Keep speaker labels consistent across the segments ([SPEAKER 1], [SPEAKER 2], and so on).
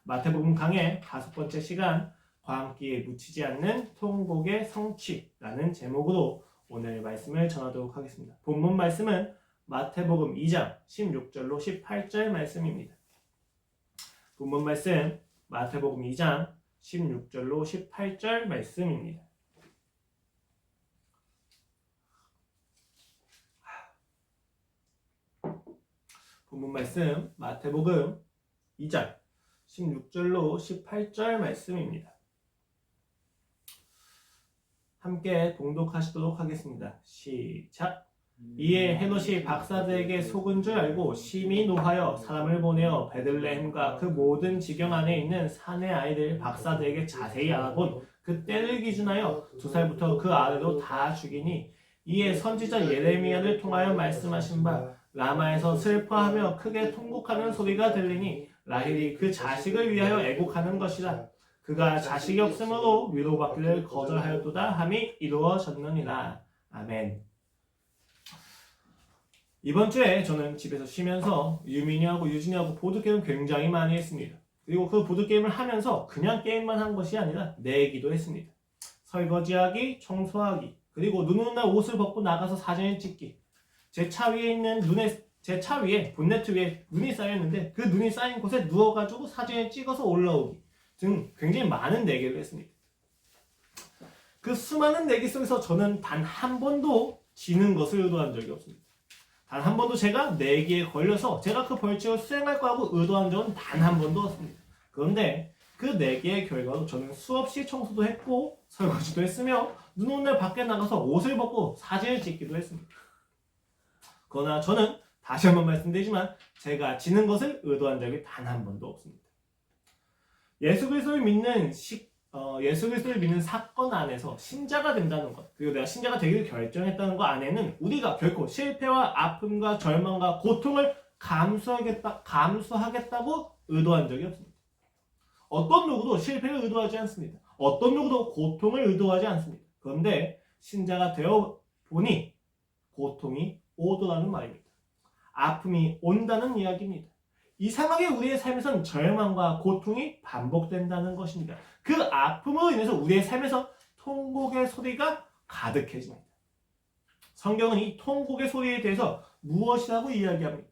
[SPEAKER 1] 마태복음 강의 5번째 시간 광기에 묻히지 않는 통곡의 성취라는 제목으로 오늘 말씀을 전하도록 하겠습니다. 본문 말씀은 마태복음 2장 16절로 18절 말씀입니다. 본문 말씀 마태복음 2장 16절로 18절 말씀입니다. 본문 말씀 마태복음 2장 16절로 18절 말씀입니다. 함께 봉독하시도록 하겠습니다. 시작! 이에 헤롯이 박사들에게 속은 줄 알고 심히 노하여 사람을 보내어 베들레헴과 그 모든 지경 안에 있는 산의 아이들 박사들에게 자세히 알아본 그 때를 기준하여 2살부터 그 아래로 다 죽이니, 이에 선지자 예레미야를 통하여 말씀하신 바 라마에서 슬퍼하며 크게 통곡하는 소리가 들리니 라헬이 그 자식을 위하여 애곡하는 것이라. 그가 자식이 없으므로 위로받기를 거절하였도다 함이 이루어졌느니라. 아멘. 이번 주에 저는 집에서 쉬면서 유민이하고 유진이하고 보드게임을 굉장히 많이 했습니다. 그리고 그 보드게임을 하면서 그냥 게임만 한 것이 아니라 내기도 했습니다. 설거지하기, 청소하기, 그리고 눈 오는 날 옷을 벗고 나가서 사진을 찍기, 제 차 위에 본네트 위에 눈이 쌓였는데 그 눈이 쌓인 곳에 누워가지고 사진을 찍어서 올라오기 등 굉장히 많은 내기를 했습니다. 그 수많은 내기 속에서 저는 단 한 번도 지는 것을 의도한 적이 없습니다. 단 한 번도 제가 내기에 걸려서 제가 그 벌칙을 수행할 거라고 의도한 적은 단 한 번도 없습니다. 그런데 그 내기의 결과로 저는 수없이 청소도 했고 설거지도 했으며 눈 오는 날 밖에 나가서 옷을 벗고 사진을 찍기도 했습니다. 그러나 저는 다시 한번 말씀드리지만 제가 지는 것을 의도한 적이 단 한 번도 없습니다. 예수 그리스도를 믿는 사건 안에서 신자가 된다는 것, 그리고 내가 신자가 되기를 결정했다는 것 안에는 우리가 결코 실패와 아픔과 절망과 고통을 감수하겠다고 의도한 적이 없습니다. 어떤 누구도 실패를 의도하지 않습니다. 어떤 누구도 고통을 의도하지 않습니다. 그런데 신자가 되어 보니 고통이 오더라는 말입니다. 아픔이 온다는 이야기입니다. 이상하게 우리의 삶에서는 절망과 고통이 반복된다는 것입니다. 그 아픔으로 인해서 우리의 삶에서 통곡의 소리가 가득해집니다. 성경은 이 통곡의 소리에 대해서 무엇이라고 이야기합니까?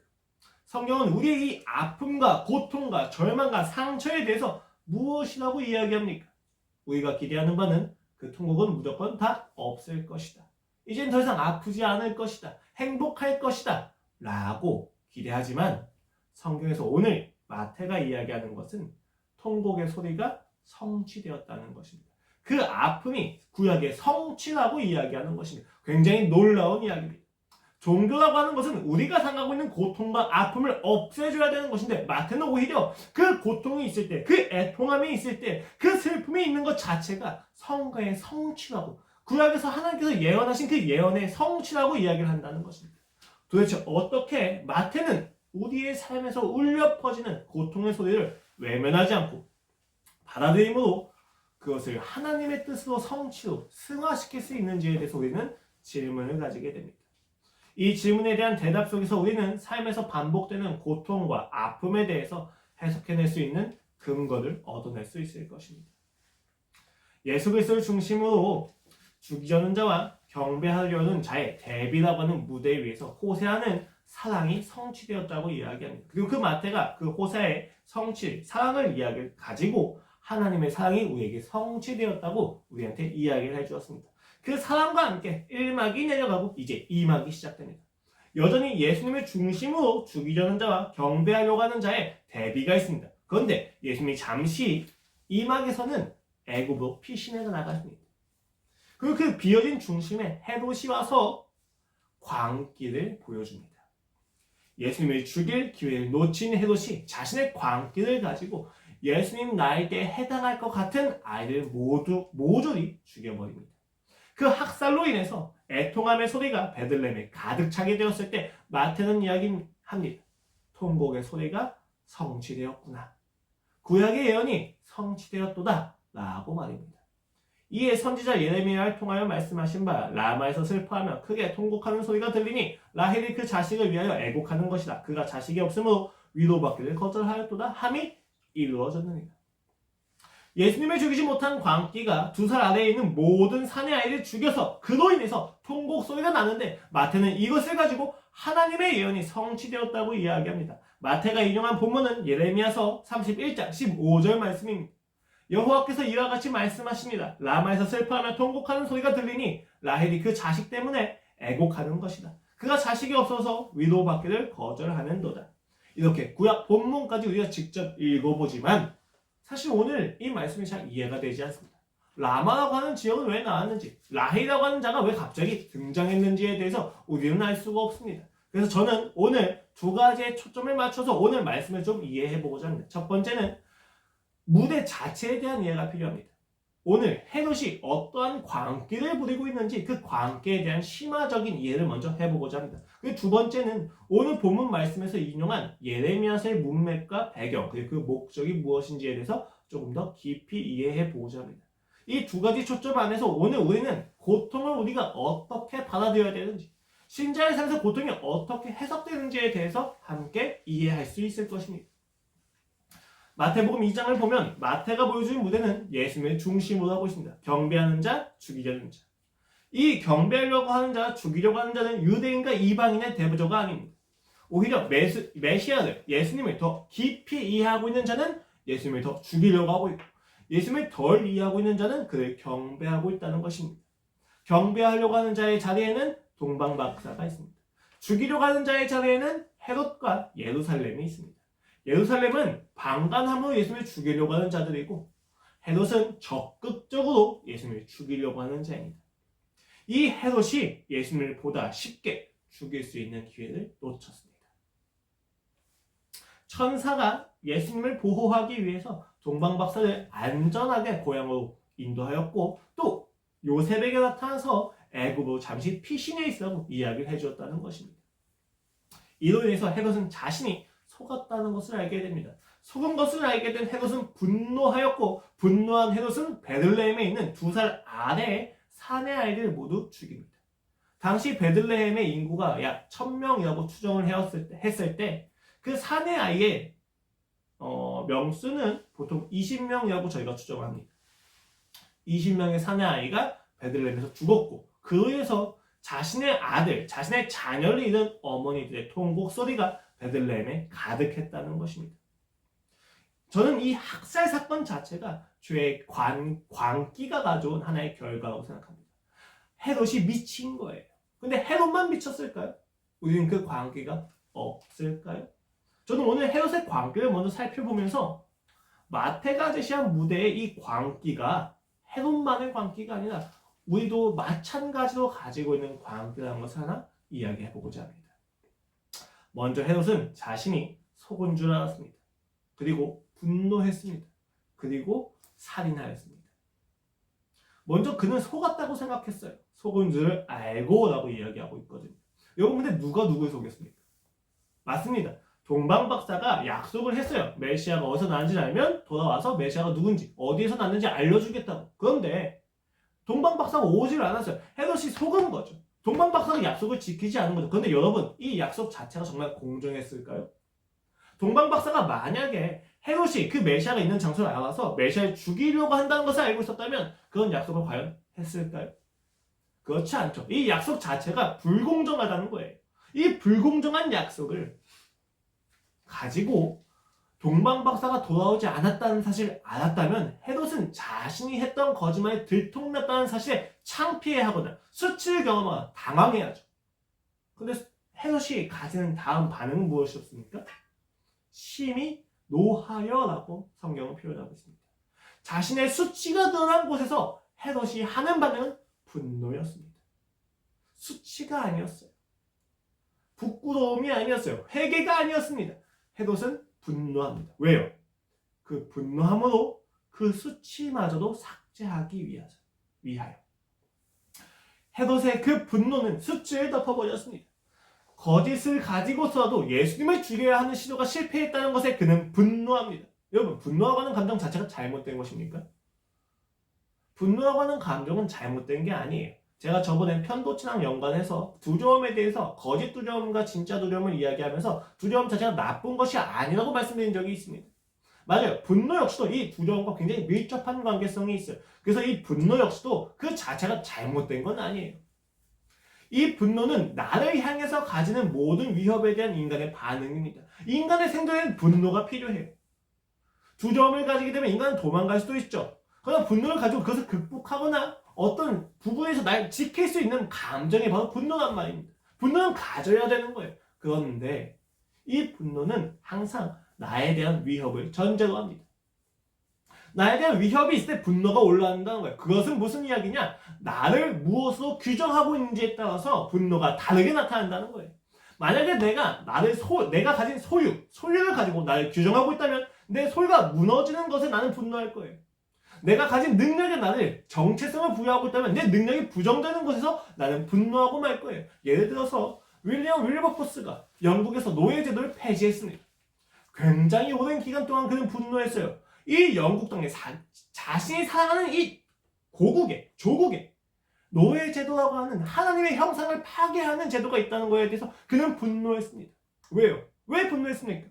[SPEAKER 1] 성경은 우리의 이 아픔과 고통과 절망과 상처에 대해서 무엇이라고 이야기합니까? 우리가 기대하는 바는 그 통곡은 무조건 다 없을 것이다. 이젠 더 이상 아프지 않을 것이다. 행복할 것이다. 라고 기대하지만 성경에서 오늘 마태가 이야기하는 것은 통곡의 소리가 성취되었다는 것입니다. 그 아픔이 구약의 성취라고 이야기하는 것입니다. 굉장히 놀라운 이야기입니다. 종교라고 하는 것은 우리가 당하고 있는 고통과 아픔을 없애줘야 되는 것인데 마태는 오히려 그 고통이 있을 때, 그 애통함이 있을 때, 그 슬픔이 있는 것 자체가 성가의 성취라고, 구약에서 하나님께서 예언하신 그 예언의 성취라고 이야기를 한다는 것입니다. 도대체 어떻게 마태는 우리의 삶에서 울려 퍼지는 고통의 소리를 외면하지 않고 받아들임으로 그것을 하나님의 뜻으로 성취로 승화시킬 수 있는지에 대해서 우리는 질문을 가지게 됩니다. 이 질문에 대한 대답 속에서 우리는 삶에서 반복되는 고통과 아픔에 대해서 해석해낼 수 있는 근거를 얻어낼 수 있을 것입니다. 예수 그리스도를 중심으로 죽이려는 자와 경배하려는 자의 대비라고 하는 무대 위에서 호세아는 사랑이 성취되었다고 이야기합니다. 그리고 그 마태가 그 호세아의 성취, 사랑을 가지고 하나님의 사랑이 우리에게 성취되었다고 우리한테 이야기를 해주었습니다. 그 사랑과 함께 1막이 내려가고 이제 2막이 시작됩니다. 여전히 예수님을 중심으로 죽이려는 자와 경배하려고 하는 자의 대비가 있습니다. 그런데 예수님이 잠시 2막에서는 애굽으로 피신해서 나가십니다. 그리고 그 비어진 중심에 헤롯이 와서 광기를 보여줍니다. 예수님을 죽일 기회를 놓친 헤롯이 자신의 광기를 가지고 예수님 나에게 해당할 것 같은 아이를 모조리 죽여버립니다. 그 학살로 인해서 애통함의 소리가 베들레헴에 가득 차게 되었을 때 마태는 이야기합니다. 통곡의 소리가 성취되었구나. 구약의 예언이 성취되었도다 라고 말입니다. 이에 선지자 예레미야를 통하여 말씀하신 바 라마에서 슬퍼하며 크게 통곡하는 소리가 들리니 라헬이 그 자식을 위하여 애곡하는 것이다. 그가 자식이 없으므로 위로받기를 거절하였도다 함이 이루어졌느니라. 예수님을 죽이지 못한 광기가 2살 아래에 있는 모든 산의 아이를 죽여서 그로 인해서 통곡 소리가 나는데 마태는 이것을 가지고 하나님의 예언이 성취되었다고 이야기합니다. 마태가 인용한 본문은 예레미야서 31장 15절 말씀입니다. 여호와께서 이와 같이 말씀하십니다. 라마에서 슬퍼하며 통곡하는 소리가 들리니 라헬이 그 자식 때문에 애곡하는 것이다. 그가 자식이 없어서 위로받기를 거절하는도다. 이렇게 구약 본문까지 우리가 직접 읽어보지만 사실 오늘 이 말씀이 잘 이해가 되지 않습니다. 라마라고 하는 지역은 왜 나왔는지, 라헬이라고 하는 자가 왜 갑자기 등장했는지에 대해서 우리는 알 수가 없습니다. 그래서 저는 오늘 2가지의 초점을 맞춰서 오늘 말씀을 좀 이해해보고자 합니다. 첫 번째는 무대 자체에 대한 이해가 필요합니다. 오늘 헤롯이 어떠한 광기를 부리고 있는지 그 광기에 대한 심화적인 이해를 먼저 해보고자 합니다. 그리고 두 번째는 오늘 본문 말씀에서 인용한 예레미야서의 문맥과 배경 그리고 그 목적이 무엇인지에 대해서 조금 더 깊이 이해해보고자 합니다. 이 2가지 초점 안에서 오늘 우리는 고통을 우리가 어떻게 받아들여야 되는지 신자의 삶에서 고통이 어떻게 해석되는지에 대해서 함께 이해할 수 있을 것입니다. 마태복음 2장을 보면 마태가 보여주는 무대는 예수님을 중심으로 하고 있습니다. 경배하는 자, 죽이려는 자. 이 경배하려고 하는 자, 죽이려고 하는 자는 유대인과 이방인의 대부조가 아닙니다. 오히려 메시아를, 예수님을 더 깊이 이해하고 있는 자는 예수님을 더 죽이려고 하고 있고 예수님을 덜 이해하고 있는 자는 그를 경배하고 있다는 것입니다. 경배하려고 하는 자의 자리에는 동방박사가 있습니다. 죽이려고 하는 자의 자리에는 헤롯과 예루살렘이 있습니다. 예루살렘은 방관함으로 예수님을 죽이려고 하는 자들이고 헤롯은 적극적으로 예수님을 죽이려고 하는 자입니다. 이 헤롯이 예수님을 보다 쉽게 죽일 수 있는 기회를 놓쳤습니다. 천사가 예수님을 보호하기 위해서 동방박사를 안전하게 고향으로 인도하였고 또 요셉에게 나타나서 애굽으로 잠시 피신해 있으라고 이야기를 해주었다는 것입니다. 이로 인해서 헤롯은 자신이 속았다는 것을 알게 됩니다. 속은 것을 알게 된 헤롯은 분노하였고 분노한 헤롯은 베들레헴에 있는 2살 아래의 산의 아이들 모두 죽입니다. 당시 베들레헴의 인구가 약 1000명이라고 추정을 했을 때 그 산의 아이의 명수는 보통 20명이라고 저희가 추정합니다. 20명의 산의 아이가 베들레헴에서 죽었고 그로 인해서 자신의 아들, 자신의 자녀를 잃은 어머니들의 통곡 소리가 베들레헴에 가득했다는 것입니다. 저는 이 학살 사건 자체가 죄의 광기가 가져온 하나의 결과라고 생각합니다. 헤롯이 미친 거예요. 근데 헤롯만 미쳤을까요? 우리는 그 광기가 없을까요? 저는 오늘 헤롯의 광기를 먼저 살펴보면서 마태가 제시한 무대의 이 광기가 헤롯만의 광기가 아니라 우리도 마찬가지로 가지고 있는 광기라는 것을 하나 이야기해보고자 합니다. 먼저 헤롯은 자신이 속은 줄 알았습니다. 그리고 분노했습니다. 그리고 살인하였습니다. 먼저 그는 속았다고 생각했어요. 속은 줄 알고 라고 이야기하고 있거든요. 여러분 근데 누가 누굴 속였습니까? 맞습니다. 동방박사가 약속을 했어요. 메시아가 어디서 나는지 알면 돌아와서 메시아가 누군지 어디에서 났는지 알려주겠다고. 그런데 동방박사가 오질 않았어요. 헤롯이 속은 거죠. 동방박사가 약속을 지키지 않은 거죠. 그런데 여러분 이 약속 자체가 정말 공정했을까요? 동방박사가 만약에 헤롯이 그 메시아가 있는 장소를 알아서 메시아를 죽이려고 한다는 것을 알고 있었다면 그런 약속을 과연 했을까요? 그렇지 않죠. 이 약속 자체가 불공정하다는 거예요. 이 불공정한 약속을 가지고 동방박사가 돌아오지 않았다는 사실을 알았다면 헤롯은 자신이 했던 거짓말에 들통났다는 사실에 창피해하거나 수치를 경험하거나 당황해야죠. 그런데 헤롯이 가지는 다음 반응은 무엇이었습니까? 심히 노하여라고 성경은 표현하고 있습니다. 자신의 수치가 드러난 곳에서 헤롯이 하는 반응은 분노였습니다. 수치가 아니었어요. 부끄러움이 아니었어요. 회개가 아니었습니다. 헤롯은 분노합니다. 왜요? 그 분노함으로 그 수치마저도 삭제하기 위하여. 헤롯의 그 분노는 수치를 덮어버렸습니다. 거짓을 가지고서라도 예수님을 죽여야 하는 시도가 실패했다는 것에 그는 분노합니다. 여러분, 분노하고 하는 감정 자체가 잘못된 것입니까? 분노하고 하는 감정은 잘못된 게 아니에요. 제가 저번에 편도치랑 연관해서 두려움에 대해서 거짓 두려움과 진짜 두려움을 이야기하면서 두려움 자체가 나쁜 것이 아니라고 말씀드린 적이 있습니다. 맞아요. 분노 역시도 이 두 조건과 굉장히 밀접한 관계성이 있어요. 그래서 이 분노 역시도 그 자체가 잘못된 건 아니에요. 이 분노는 나를 향해서 가지는 모든 위협에 대한 인간의 반응입니다. 인간의 생존에는 분노가 필요해요. 두려움을 가지게 되면 인간은 도망갈 수도 있죠. 그러나 분노를 가지고 그것을 극복하거나 어떤 부분에서 날 지킬 수 있는 감정이 바로 분노란 말입니다. 분노는 가져야 되는 거예요. 그런데 이 분노는 항상 나에 대한 위협을 전제로 합니다. 나에 대한 위협이 있을 때 분노가 올라온다는 거예요. 그것은 무슨 이야기냐? 나를 무엇으로 규정하고 있는지에 따라서 분노가 다르게 나타난다는 거예요. 만약에 내가 내가 가진 소유를 가지고 나를 규정하고 있다면 내 소유가 무너지는 것에 나는 분노할 거예요. 내가 가진 능력에 나를 정체성을 부여하고 있다면 내 능력이 부정되는 것에서 나는 분노하고 말 거예요. 예를 들어서 윌리엄 윌버포스가 영국에서 노예제도를 폐지했습니다. 굉장히 오랜 기간 동안 그는 분노했어요. 이 영국 땅에 자신이 사랑하는 이 조국에 노예제도라고 하는 하나님의 형상을 파괴하는 제도가 있다는 것에 대해서 그는 분노했습니다. 왜요? 왜 분노했습니까?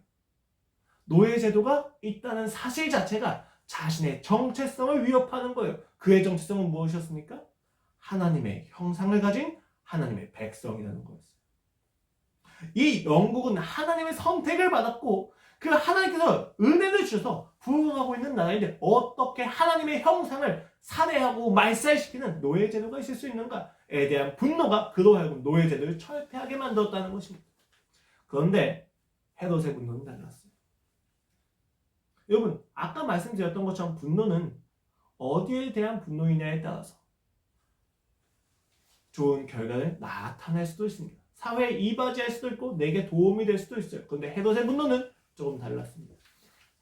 [SPEAKER 1] 노예제도가 있다는 사실 자체가 자신의 정체성을 위협하는 거예요. 그의 정체성은 무엇이었습니까? 하나님의 형상을 가진 하나님의 백성이라는 거였어요. 이 영국은 하나님의 선택을 받았고 그 하나님께서 은혜를 주셔서 부흥하고 있는 나라인데 어떻게 하나님의 형상을 살해하고 말살시키는 노예제도가 있을 수 있는가에 대한 분노가 그로 하여금 노예제도를 철폐하게 만들었다는 것입니다. 그런데 헤롯의 분노는 달랐어요. 여러분, 아까 말씀드렸던 것처럼 분노는 어디에 대한 분노이냐에 따라서 좋은 결과를 나타낼 수도 있습니다. 사회에 이바지할 수도 있고 내게 도움이 될 수도 있어요. 그런데 헤롯의 분노는 조금 달랐습니다.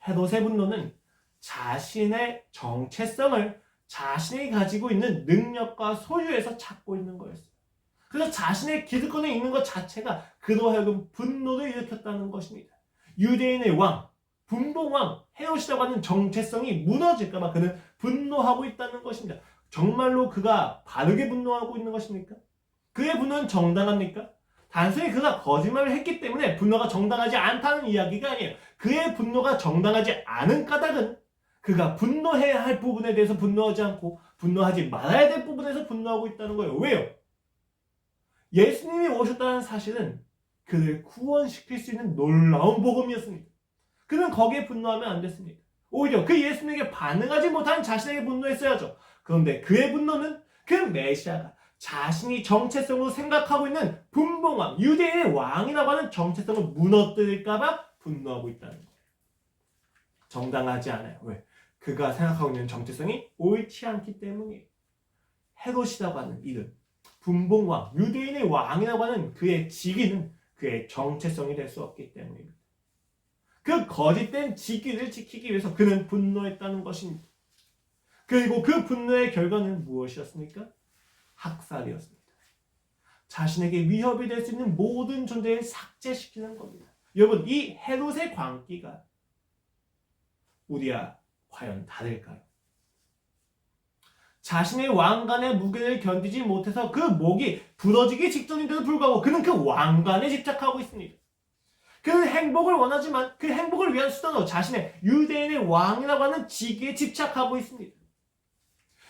[SPEAKER 1] 헤롯의 분노는 자신의 정체성을 자신이 가지고 있는 능력과 소유에서 찾고 있는 거였어요. 그래서 자신의 기득권에 있는 것 자체가 그로 하여금 분노를 일으켰다는 것입니다. 유대인의 왕, 분봉왕 헤롯이라고 하는 정체성이 무너질까봐 그는 분노하고 있다는 것입니다. 정말로 그가 바르게 분노하고 있는 것입니까? 그의 분노는 정당합니까? 단순히 그가 거짓말을 했기 때문에 분노가 정당하지 않다는 이야기가 아니에요. 그의 분노가 정당하지 않은 까닭은 그가 분노해야 할 부분에 대해서 분노하지 않고 분노하지 말아야 될 부분에서 분노하고 있다는 거예요. 왜요? 예수님이 오셨다는 사실은 그를 구원시킬 수 있는 놀라운 복음이었습니다. 그는 거기에 분노하면 안 됐습니다. 오히려 그 예수님에게 반응하지 못한 자신에게 분노했어야죠. 그런데 그의 분노는 그 메시아가 자신이 정체성으로 생각하고 있는 분봉왕, 유대인의 왕이라고 하는 정체성을 무너뜨릴까봐 분노하고 있다는 거예요. 정당하지 않아요. 왜? 그가 생각하고 있는 정체성이 옳지 않기 때문이에요. 헤롯이라고 하는 이름, 분봉왕, 유대인의 왕이라고 하는 그의 직위는 그의 정체성이 될 수 없기 때문입니다. 그 거짓된 직위를 지키기 위해서 그는 분노했다는 것입니다. 그리고 그 분노의 결과는 무엇이었습니까? 학살이었습니다. 자신에게 위협이 될 수 있는 모든 존재를 삭제시키는 겁니다. 여러분, 이 헤롯의 광기가 우리와 과연 다를까요? 자신의 왕관의 무게를 견디지 못해서 그 목이 부러지기 직전인데도 불구하고 그는 그 왕관에 집착하고 있습니다. 그는 행복을 원하지만 그 행복을 위한 수단으로 자신의 유대인의 왕이라고 하는 직위에 집착하고 있습니다.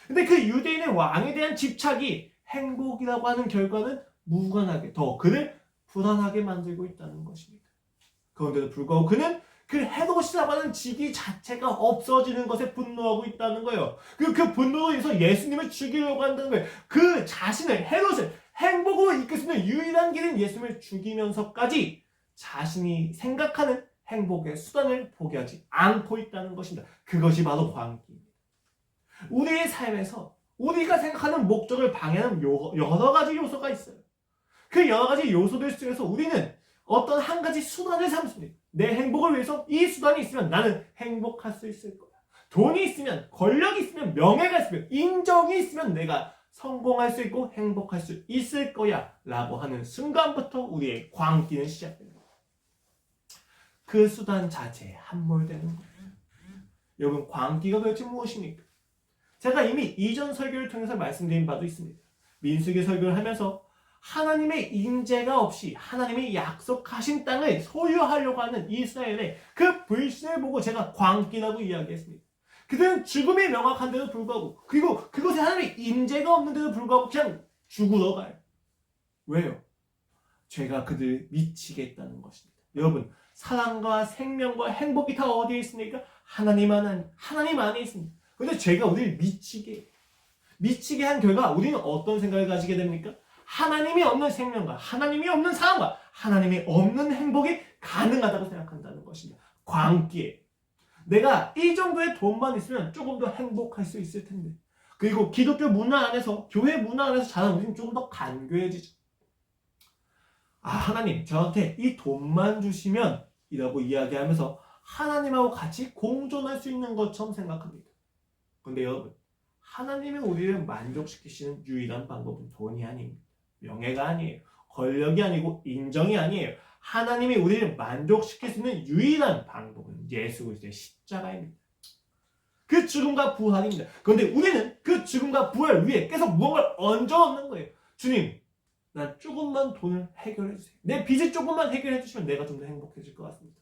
[SPEAKER 1] 근데 그 유대인의 왕에 대한 집착이 행복이라고 하는 결과는 무관하게 더 그를 불안하게 만들고 있다는 것입니다. 그런데도 불구하고 그는 그 헤롯이라고 하는 직위 자체가 없어지는 것에 분노하고 있다는 거예요. 그 분노로 인해서 예수님을 죽이려고 한다는 거예요. 그 자신을, 헤롯을 행복으로 이끌 수 있는 유일한 길인 예수님을 죽이면서까지 자신이 생각하는 행복의 수단을 포기하지 않고 있다는 것입니다. 그것이 바로 광기입니다. 우리의 삶에서 우리가 생각하는 목적을 방해하는 여러 가지 요소가 있어요. 그 여러 가지 요소들 중에서 우리는 어떤 한 가지 수단을 삼습니다. 내 행복을 위해서 이 수단이 있으면 나는 행복할 수 있을 거야. 돈이 있으면, 권력이 있으면, 명예가 있으면, 인정이 있으면 내가 성공할 수 있고 행복할 수 있을 거야 라고 하는 순간부터 우리의 광기는 시작됩니다. 그 수단 자체에 함몰되는 거예요. 여러분, 광기가 도대체 무엇입니까? 제가 이미 이전 설교를 통해서 말씀드린 바도 있습니다. 민수기 설교를 하면서 하나님의 인재가 없이 하나님이 약속하신 땅을 소유하려고 하는 이스라엘의 그 불신을 보고 제가 광기라고 이야기했습니다. 그들은 죽음이 명확한데도 불구하고 그리고 그곳에 하나님의 인재가 없는데도 불구하고 그냥 죽으러 가요. 왜요? 죄가 그들을 미치게 했다는 것입니다. 여러분, 사랑과 생명과 행복이 다 어디에 있습니까? 하나님 안에 있습니다. 그런데 죄가 우리를 미치게 한 결과 우리는 어떤 생각을 가지게 됩니까? 하나님이 없는 생명과 하나님이 없는 사랑과 하나님이 없는 행복이 가능하다고 생각한다는 것입니다. 광기에 내가 이 정도의 돈만 있으면 조금 더 행복할 수 있을 텐데, 그리고 기독교 문화 안에서, 교회 문화 안에서 자란 우리는 조금 더 간교해지죠. 하나님 저한테 이 돈만 주시면 이라고 이야기하면서 하나님하고 같이 공존할 수 있는 것처럼 생각합니다. 그런데 여러분, 하나님이 우리를 만족시키시는 유일한 방법은 돈이 아닙니다. 명예가 아니에요. 권력이 아니고 인정이 아니에요. 하나님이 우리를 만족시킬 수 있는 유일한 방법은 예수 그리스도의 십자가입니다. 그 죽음과 부활입니다. 그런데 우리는 그 죽음과 부활 위에 계속 무언가를 얹어놓는 거예요. 주님, 난 조금만 돈을 해결해 주세요. 내 빚을 조금만 해결해 주시면 내가 좀 더 행복해질 것 같습니다.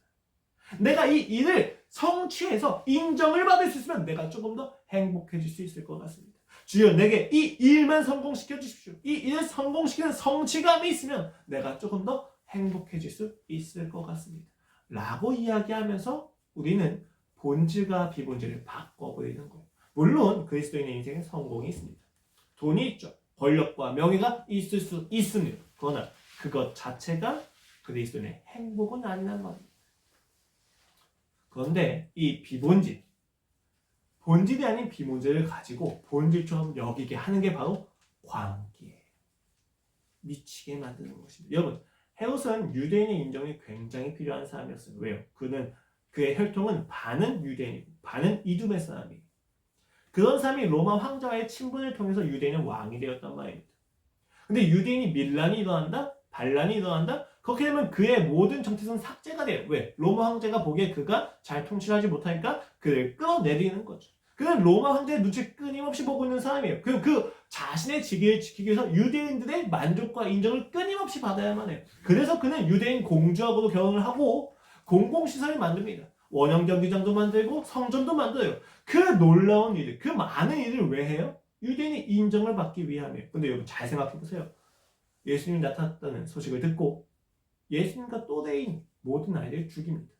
[SPEAKER 1] 내가 이 일을 성취해서 인정을 받을 수 있으면 내가 조금 더 행복해질 수 있을 것 같습니다. 주여, 내게 이 일만 성공시켜 주십시오. 이 일을 성공시키는 성취감이 있으면 내가 조금 더 행복해질 수 있을 것 같습니다. 라고 이야기하면서 우리는 본질과 비본질을 바꿔버리는 거예요. 물론 그리스도인의 인생에 성공이 있습니다. 돈이 있죠. 권력과 명예가 있을 수 있습니다. 그러나 그것 자체가 그리스도인의 행복은 아니란 말입니다. 그런데 이 비본질, 본질이 아닌 비본질을 가지고 본질처럼 여기게 하는 게 바로 광기예요. 미치게 만드는 것입니다. 여러분, 헤롯은 유대인의 인정이 굉장히 필요한 사람이었어요. 왜요? 그의 혈통은 반은 유대인이고 반은 이두메 사람이에요. 그런 사람이 로마 황제와의 친분을 통해서 유대인은 왕이 되었단 말입니다. 근데 유대인이 밀란이 일어난다? 반란이 일어난다? 그렇게 되면 그의 모든 정체성은 삭제가 돼요. 왜? 로마 황제가 보기에 그가 잘 통치하지 못하니까 그를 끌어내리는 거죠. 그는 로마 황제의 눈치를 끊임없이 보고 있는 사람이에요. 그리고 그 자신의 직위를 지키기 위해서 유대인들의 만족과 인정을 끊임없이 받아야만 해요. 그래서 그는 유대인 공주하고도 결혼을 하고 공공시설을 만듭니다. 원형 경기장도 만들고 성전도 만들어요. 그 놀라운 일을, 그 많은 일을 왜 해요? 유대인의 인정을 받기 위함이에요. 근데 여러분 잘 생각해보세요. 예수님이 나타났다는 소식을 듣고 예수님과 또래인 모든 아이들을 죽입니다.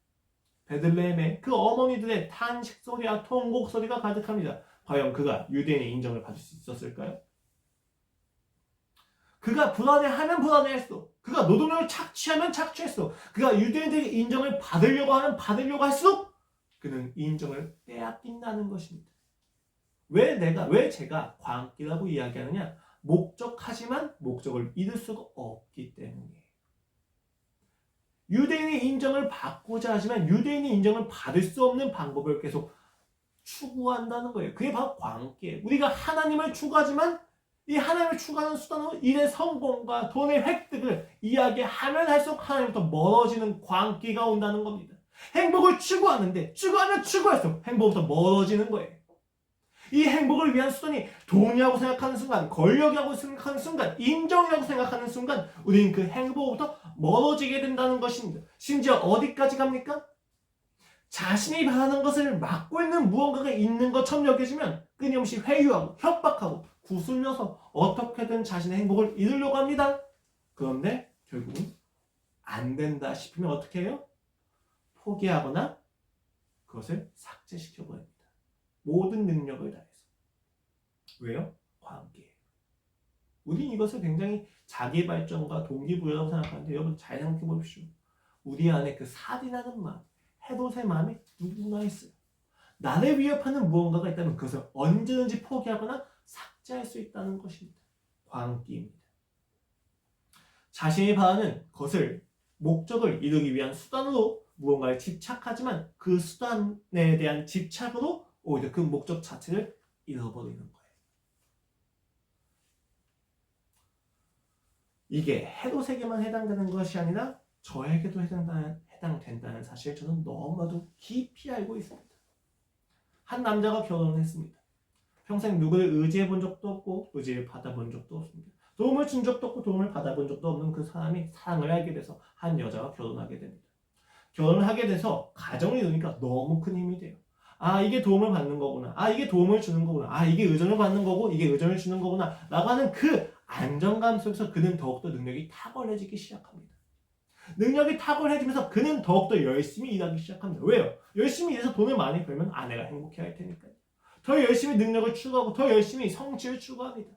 [SPEAKER 1] 베들레헴에 그 어머니들의 탄식 소리와 통곡 소리가 가득합니다. 과연 그가 유대인의 인정을 받을 수 있었을까요? 그가 불안해하면 불안해했어. 그가 노동력을 착취하면 착취했어. 그가 유대인들에게 인정을 받으려고 할수록 그는 인정을 빼앗긴다는 것입니다. 왜 제가 광기라고 이야기하느냐? 목적하지만 목적을 이룰 수가 없기 때문이에요. 유대인의 인정을 받고자 하지만 유대인의 인정을 받을 수 없는 방법을 계속 추구한다는 거예요. 그게 바로 광기예요. 우리가 하나님을 추구하지만 이 하나님을 추구하는 수단으로 일의 성공과 돈의 획득을 이야기하면 할수록 하나님부터 멀어지는 광기가 온다는 겁니다. 행복을 추구하는데 추구하면 추구할수록 행복부터 멀어지는 거예요. 이 행복을 위한 수단이 돈이라고 생각하는 순간, 권력이라고 생각하는 순간, 인정이라고 생각하는 순간 우리는 그 행복부터 멀어지게 된다는 것입니다. 심지어 어디까지 갑니까? 자신이 바라는 것을 막고 있는 무언가가 있는 것처럼 여겨지면 끊임없이 회유하고 협박하고 구슬려서 어떻게든 자신의 행복을 이루려고 합니다. 그런데 결국은 안 된다 싶으면 어떻게 해요? 포기하거나 그것을 삭제시켜버립니다. 모든 능력을 다해서. 왜요? 광기예요. 우린 이것을 굉장히 자기 발전과 동기부여라고 생각하는데 여러분 잘 생각해 보십시오. 우리 안에 그 살인하는 마음, 헤롯의 마음이 누구나 있어요. 나를 위협하는 무언가가 있다면 그것을 언제든지 포기하거나 삭제할 수 있다는 것입니다. 광기입니다. 자신이 바라는 것을 목적을 이루기 위한 수단으로 무언가에 집착하지만 그 수단에 대한 집착으로 오히려 그 목적 자체를 잃어버리는 거예요. 이게 헤롯에게만 해당되는 것이 아니라 저에게도 해당된다는 사실 저는 너무나도 깊이 알고 있습니다. 한 남자가 결혼을 했습니다. 평생 누구를 의지해 본 적도 없고 의지를 받아본 적도 없습니다. 도움을 준 적도 없고 도움을 받아본 적도 없는 그 사람이 사랑을 알게 돼서 한 여자와 결혼하게 됩니다. 결혼을 하게 돼서 가정을 이루니까 너무 큰 힘이 돼요. 아, 이게 도움을 받는 거구나. 아, 이게 도움을 주는 거구나. 아, 이게 의존을 받는 거고 이게 의존을 주는 거구나. 라고 하는 그 안정감 속에서 그는 더욱더 능력이 탁월해지기 시작합니다. 능력이 탁월해지면서 그는 더욱더 열심히 일하기 시작합니다. 왜요? 열심히 일해서 돈을 많이 벌면 아내가 행복해할 테니까요. 더 열심히 능력을 추구하고 더 열심히 성취를 추구합니다.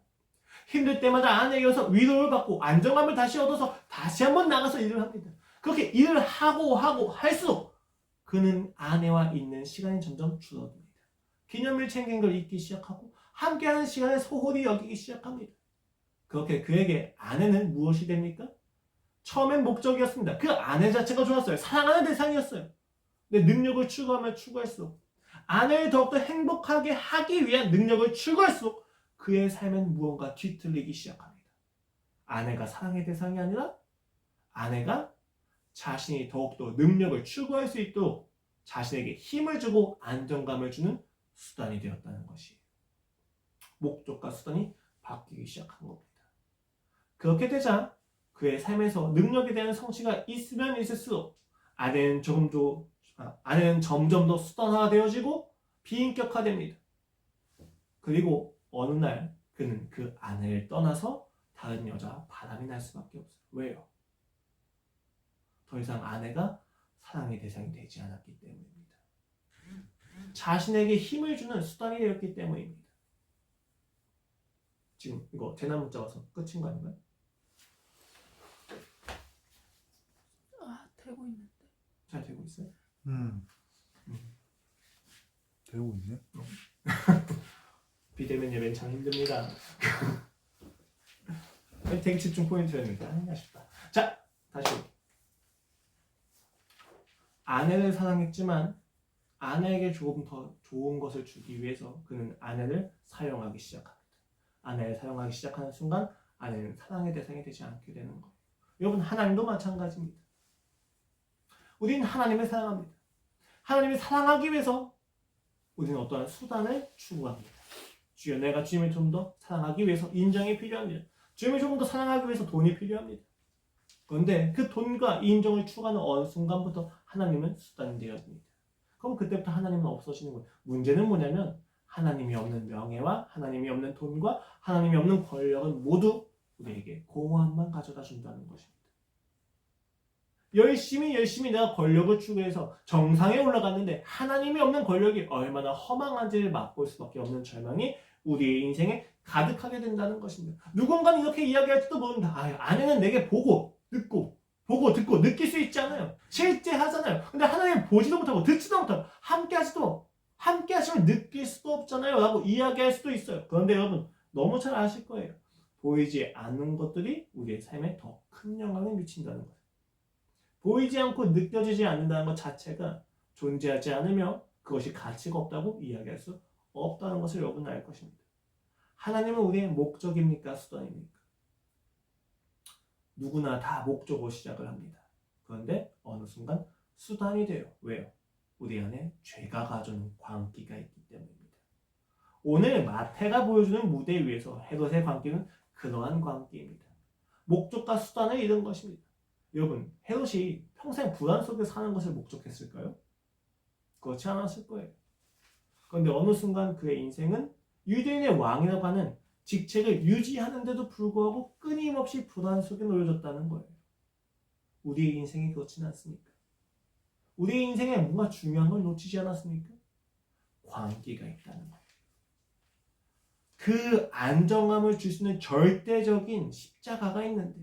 [SPEAKER 1] 힘들 때마다 아내에게서 위로를 받고 안정감을 다시 얻어서 다시 한번 나가서 일을 합니다. 그렇게 일을 하고 할수록 그는 아내와 있는 시간이 점점 줄어듭니다. 기념일 챙긴 걸 잊기 시작하고 함께하는 시간을 소홀히 여기기 시작합니다. 그렇게 그에게 아내는 무엇이 됩니까? 처음엔 목적이었습니다. 그 아내 자체가 좋았어요. 사랑하는 대상이었어요. 근데 능력을 추구하면 추구할수록 아내를 더욱더 행복하게 하기 위한 능력을 추구할수록 그의 삶은 무언가 뒤틀리기 시작합니다. 아내가 사랑의 대상이 아니라 아내가 자신이 더욱더 능력을 추구할 수 있도록 자신에게 힘을 주고 안정감을 주는 수단이 되었다는 것이에요. 목적과 수단이 바뀌기 시작한 겁니다. 그렇게 되자 그의 삶에서 능력에 대한 성취가 있으면 있을수록 아내는 점점 더 수단화가 되어지고 비인격화됩니다. 그리고 어느 날 그는 그 아내를 떠나서 다른 여자와 바람이 날 수밖에 없어요. 왜요? 더 이상 아내가 사랑의 대상이 되지 않았기 때문입니다. 자신에게 힘을 주는 수단이 되었기 때문입니다. 지금 이거 재난 문자 와서 끝인 거 아닌가요?
[SPEAKER 2] 아, 되고 있는데.
[SPEAKER 1] 잘 되고 있어요?
[SPEAKER 3] 되고 있네.
[SPEAKER 1] 비대면 예배는 참 힘듭니다. 되게 집중 포인트였는데 아쉽다. 자, 다시 아내를 사랑했지만 아내에게 조금 더 좋은 것을 주기 위해서 그는 아내를 사용하기 시작합니다. 아내를 사용하기 시작하는 순간 아내는 사랑의 대상이 되지 않게 되는 거예요. 여러분, 하나님도 마찬가지입니다. 우리는 하나님을 사랑합니다. 하나님을 사랑하기 위해서 우리는 어떠한 수단을 추구합니다. 주여, 내가 주님을 좀 더 사랑하기 위해서 인정이 필요합니다. 주님을 조금 더 사랑하기 위해서 돈이 필요합니다. 그런데 그 돈과 인정을 추구하는 어느 순간부터 하나님은 수단이 되어집니다. 그럼 그때부터 하나님은 없어지는 거예요. 문제는 뭐냐면 하나님이 없는 명예와 하나님이 없는 돈과 하나님이 없는 권력은 모두 우리에게 공허함만 가져다 준다는 것입니다. 열심히 내가 권력을 추구해서 정상에 올라갔는데 하나님이 없는 권력이 얼마나 허망한지를 맛볼 수밖에 없는 절망이 우리의 인생에 가득하게 된다는 것입니다. 누군가는 이렇게 이야기할지도 모른다. 아내는 내게 보고 듣고 느낄 수 있지 않아요. 실제 하잖아요. 근데 하나님 보지도 못하고 듣지도 못하고 함께 하시면 느낄 수도 없잖아요 라고 이야기할 수도 있어요. 그런데 여러분, 너무 잘 아실 거예요. 보이지 않는 것들이 우리의 삶에 더 큰 영향을 미친다는 거예요. 보이지 않고 느껴지지 않는다는 것 자체가 존재하지 않으며 그것이 가치가 없다고 이야기할 수 없다는 것을 여러분은 알 것입니다. 하나님은 우리의 목적입니까? 수단입니까? 누구나 다 목적으로 시작을 합니다. 그런데 어느 순간 수단이 돼요. 왜요? 우리 안에 죄가 가져오는 광기가 있기 때문입니다. 오늘 마태가 보여주는 무대 위에서 헤롯의 광기는 그러한 광기입니다. 목적과 수단을 잃은 것입니다. 여러분, 헤롯이 평생 불안 속에 사는 것을 목적했을까요? 그렇지 않았을 거예요. 그런데 어느 순간 그의 인생은 유대인의 왕이라고 하는 직책을 유지하는데도 불구하고 끊임없이 불안 속에 놓여졌다는 거예요. 우리의 인생이 그렇지는 않습니까? 우리의 인생에 뭔가 중요한 걸 놓치지 않았습니까? 광기가 있다는 거예요. 그 안정감을 줄 수 있는 절대적인 십자가가 있는데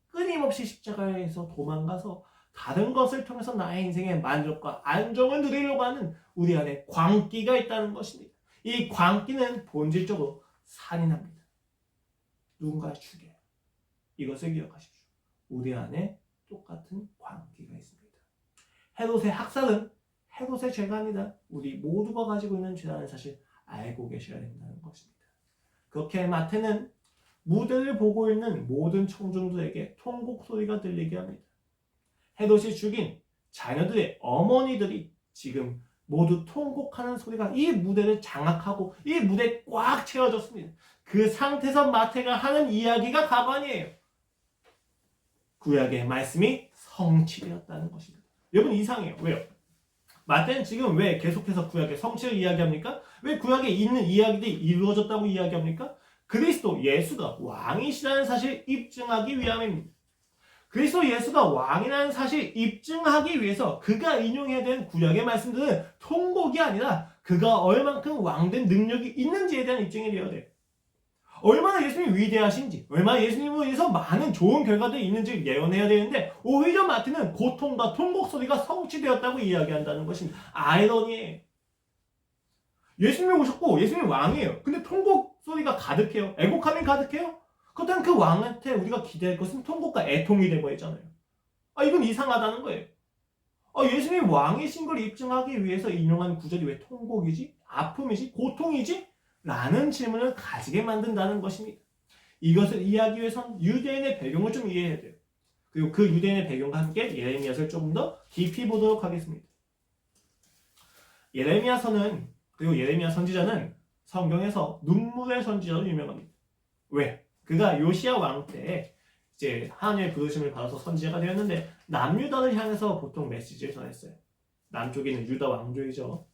[SPEAKER 1] 끊임없이 십자가에서 도망가서 다른 것을 통해서 나의 인생의 만족과 안정을 누리려고 하는 우리 안에 광기가 있다는 것입니다. 이 광기는 본질적으로 살인합니다. 누군가를 죽여요. 이것을 기억하십시오. 우리 안에 똑같은 광기가 있습니다. 헤롯의 학살은 헤롯의 죄가 아니라 우리 모두가 가지고 있는 죄라는 사실 알고 계셔야 된다는 것입니다. 그렇게 마태는 무대를 보고 있는 모든 청중들에게 통곡 소리가 들리게 합니다. 헤롯이 죽인 자녀들의 어머니들이 지금 모두 통곡하는 소리가 이 무대를 장악하고 이 무대에 꽉 채워졌습니다. 그 상태에서 마태가 하는 이야기가 가관이에요. 구약의 말씀이 성취되었다는 것입니다. 여러분 이상해요. 왜요? 마태는 지금 왜 계속해서 구약의 성취를 이야기합니까? 왜 구약에 있는 이야기들이 이루어졌다고 이야기합니까? 그리스도 예수가 왕이시라는 사실을 입증하기 위함입니다. 그리스도 예수가 왕이라는 사실을 입증하기 위해서 그가 인용해야 되는 구약의 말씀들은 통곡이 아니라 그가 얼만큼 왕된 능력이 있는지에 대한 입증이 되어야 돼요. 얼마나 예수님이 위대하신지, 얼마나 예수님으로 인해서 많은 좋은 결과들이 있는지 예언해야 되는데 오히려 마태는 고통과 통곡 소리가 성취되었다고 이야기한다는 것입니다. 아이러니예요. 예수님이 오셨고 예수님이 왕이에요. 근데 통곡 소리가 가득해요. 애곡함이 가득해요. 그렇다면 그 왕한테 우리가 기대할 것은 통곡과 애통이 되버리잖아요. 이건 이상하다는 거예요. 예수님이 왕이신 걸 입증하기 위해서 인용한 구절이 왜 통곡이지? 아픔이지? 고통이지? 라는 질문을 가지게 만든다는 것입니다. 이것을 이해하기 위해선 유대인의 배경을 좀 이해해야 돼요. 그리고 그 유대인의 배경과 함께 예레미야서를 조금 더 깊이 보도록 하겠습니다. 예레미야서는 그리고 예레미야 선지자는 성경에서 눈물의 선지자로 유명합니다. 왜? 그가 요시야 왕 때 이제 하나님의 부르심을 받아서 선지자가 되었는데 남유다를 향해서 보통 메시지를 전했어요. 남쪽에 있는 유다 왕족이죠.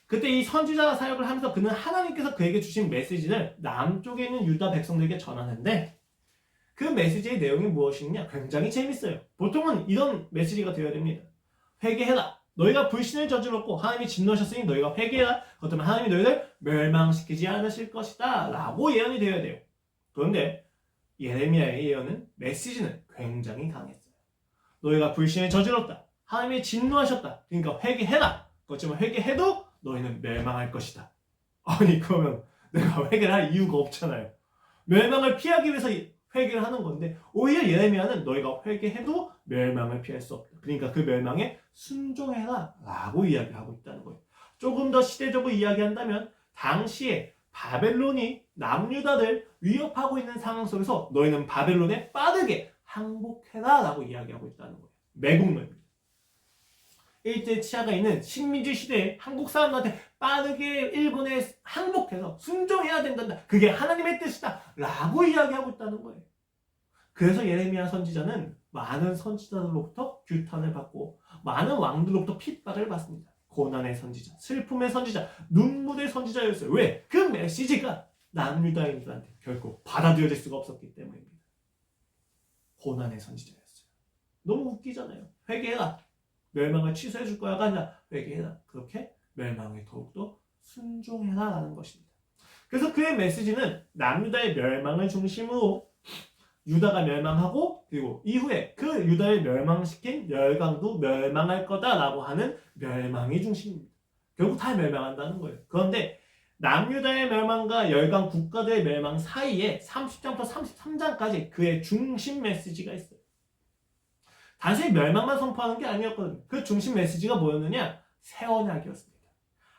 [SPEAKER 1] 그때 이 선지자 사역을 하면서 그는 하나님께서 그에게 주신 메시지를 남쪽에 있는 유다 백성들에게 전하는데 그 메시지의 내용이 무엇이냐? 굉장히 재밌어요. 보통은 이런 메시지가 되어야 됩니다. 회개해라. 너희가 불신을 저질렀고 하나님이 진노하셨으니 너희가 회개해라. 그렇다면 하나님이 너희를 멸망시키지 않으실 것이다. 라고 예언이 되어야 돼요. 그런데 예레미야의 예언은 메시지는 굉장히 강했어요. 너희가 불신을 저질렀다. 하나님이 진노하셨다. 그러니까 회개해라. 그렇지만 회개해도 너희는 멸망할 것이다. 아니 그러면 내가 회개를 할 이유가 없잖아요. 멸망을 피하기 위해서 회개를 하는 건데 오히려 예레미야는 너희가 회개해도 멸망을 피할 수 없다. 그러니까 그 멸망에 순종해라 라고 이야기하고 있다는 거예요. 조금 더 시대적으로 이야기한다면 당시에 바벨론이 남유다를 위협하고 있는 상황 속에서 너희는 바벨론에 빠르게 항복해라 라고 이야기하고 있다는 거예요. 매국노입니다. 일제 치하가 있는 식민지 시대에 한국 사람들한테 빠르게 일본에 항복해서 순종해야 된단다. 그게 하나님의 뜻이다. 라고 이야기하고 있다는 거예요. 그래서 예레미야 선지자는 많은 선지자들로부터 규탄을 받고 많은 왕들로부터 핍박을 받습니다. 고난의 선지자, 슬픔의 선지자, 눈물의 선지자였어요. 왜? 그 메시지가 남유다인들한테 결코 받아들여질 수가 없었기 때문입니다. 고난의 선지자였어요. 너무 웃기잖아요. 회개해라. 멸망을 취소해 줄 거야가 아니라 회개해라. 그렇게 멸망에 더욱더 순종해라 라는 것입니다. 그래서 그의 메시지는 남유다의 멸망을 중심으로 유다가 멸망하고 그리고 이후에 그 유다를 멸망시킨 열강도 멸망할 거다라고 하는 멸망이 중심입니다. 결국 다 멸망한다는 거예요. 그런데 남유다의 멸망과 열강 국가들의 멸망 사이에 30장부터 33장까지 그의 중심 메시지가 있어요. 단순히 멸망만 선포하는 게 아니었거든요. 그 중심 메시지가 뭐였느냐? 새 언약이었습니다.